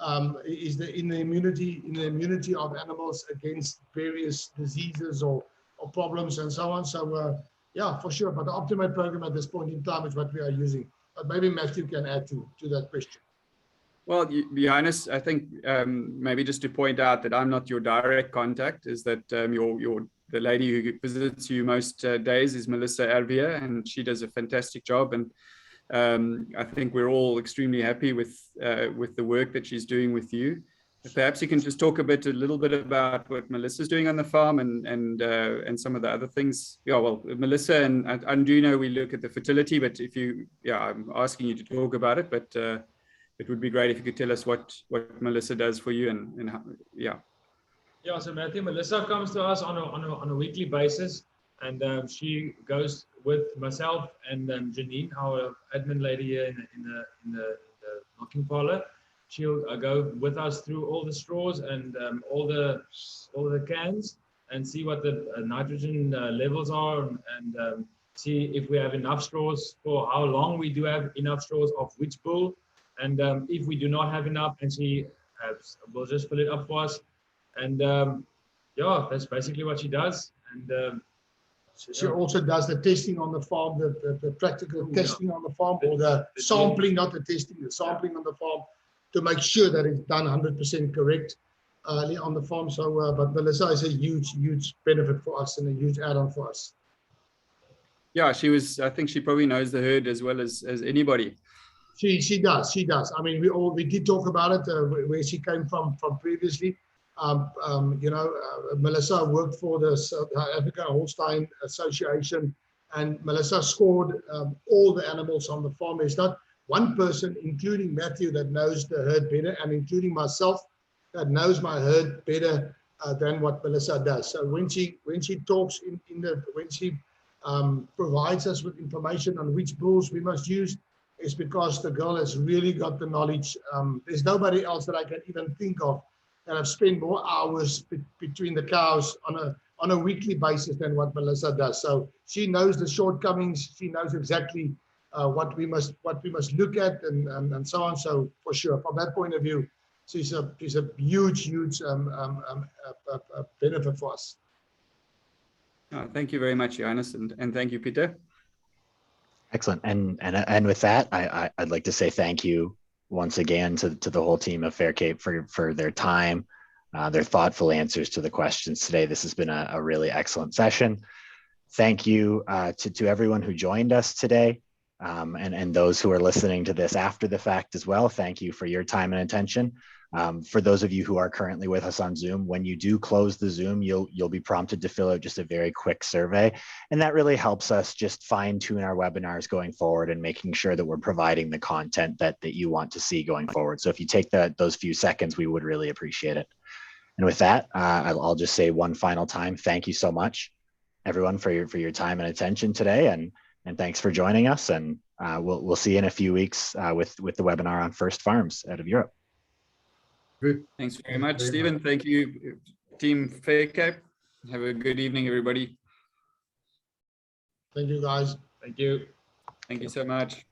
in the immunity of animals against various diseases or problems and so on. So yeah, for sure. But the Optimate program at this point in time is what we are using. But maybe Matthew can add to that question. Well, Johannes, I think maybe just to point out that I'm not your direct contact, is that the lady who visits you most days is Melissa Ervia, and she does a fantastic job. And I think we're all extremely happy with the work that she's doing with you. Perhaps you can just talk a little bit about what Melissa's doing on the farm and some of the other things. Yeah, well, Melissa and do know we look at the fertility, but I'm asking you to talk about it, but it would be great if you could tell us what Melissa does for you and how, yeah. Yeah, so Matthew, Melissa comes to us on a weekly basis, and she goes with myself and Janine, our admin lady here in the milking parlor. She'll go with us through all the straws and all the cans and see what the nitrogen levels are and see if we have enough straws for how long we do have enough straws of which bull. And if we do not have enough, and she will just fill it up for us. And yeah, that's basically what she does. And she also does the testing on the farm, the practical testing on the farm, or the sampling, not the testing, the sampling on the farm, to make sure that it's done 100% correct on the farm. So, but Melissa is a huge benefit for us and a huge add-on for us. Yeah, I think she probably knows the herd as well as anybody. She does. I mean, we did talk about it where she came from previously. Melissa worked for the South Africa Holstein Association, and Melissa scored all the animals on the farm. There's not one person, including Matthew, that knows the herd better, and including myself, that knows my herd better than what Melissa does. So when she talks when she provides us with information on which bulls we must use, is because the girl has really got the knowledge. There's nobody else that I can even think of that have spent more hours between the cows on a weekly basis than what Melissa does. So she knows the shortcomings. She knows exactly what we must look at and so on. So for sure, from that point of view, she's a huge benefit for us. Thank you very much, Johannes, and thank you, Peter. Excellent. And with that, I'd like to say thank you once again to the whole team of Fair Cape for their time, their thoughtful answers to the questions today. This has been a really excellent session. Thank you to everyone who joined us today, and those who are listening to this after the fact as well. Thank you for your time and attention. For those of you who are currently with us on Zoom, when you do close the Zoom, you'll be prompted to fill out just a very quick survey. And that really helps us just fine tune our webinars going forward and making sure that we're providing the content that you want to see going forward. So if you take those few seconds, we would really appreciate it. And with that, I'll just say one final time, thank you so much, everyone, for your time and attention today. And thanks for joining us. And we'll see you in a few weeks with the webinar on First Farms out of Europe. Good. Thanks very much, Stephen. Thank you, Team Fair Cape. Have a good evening, everybody. Thank you, guys. thank you. Thank you so much.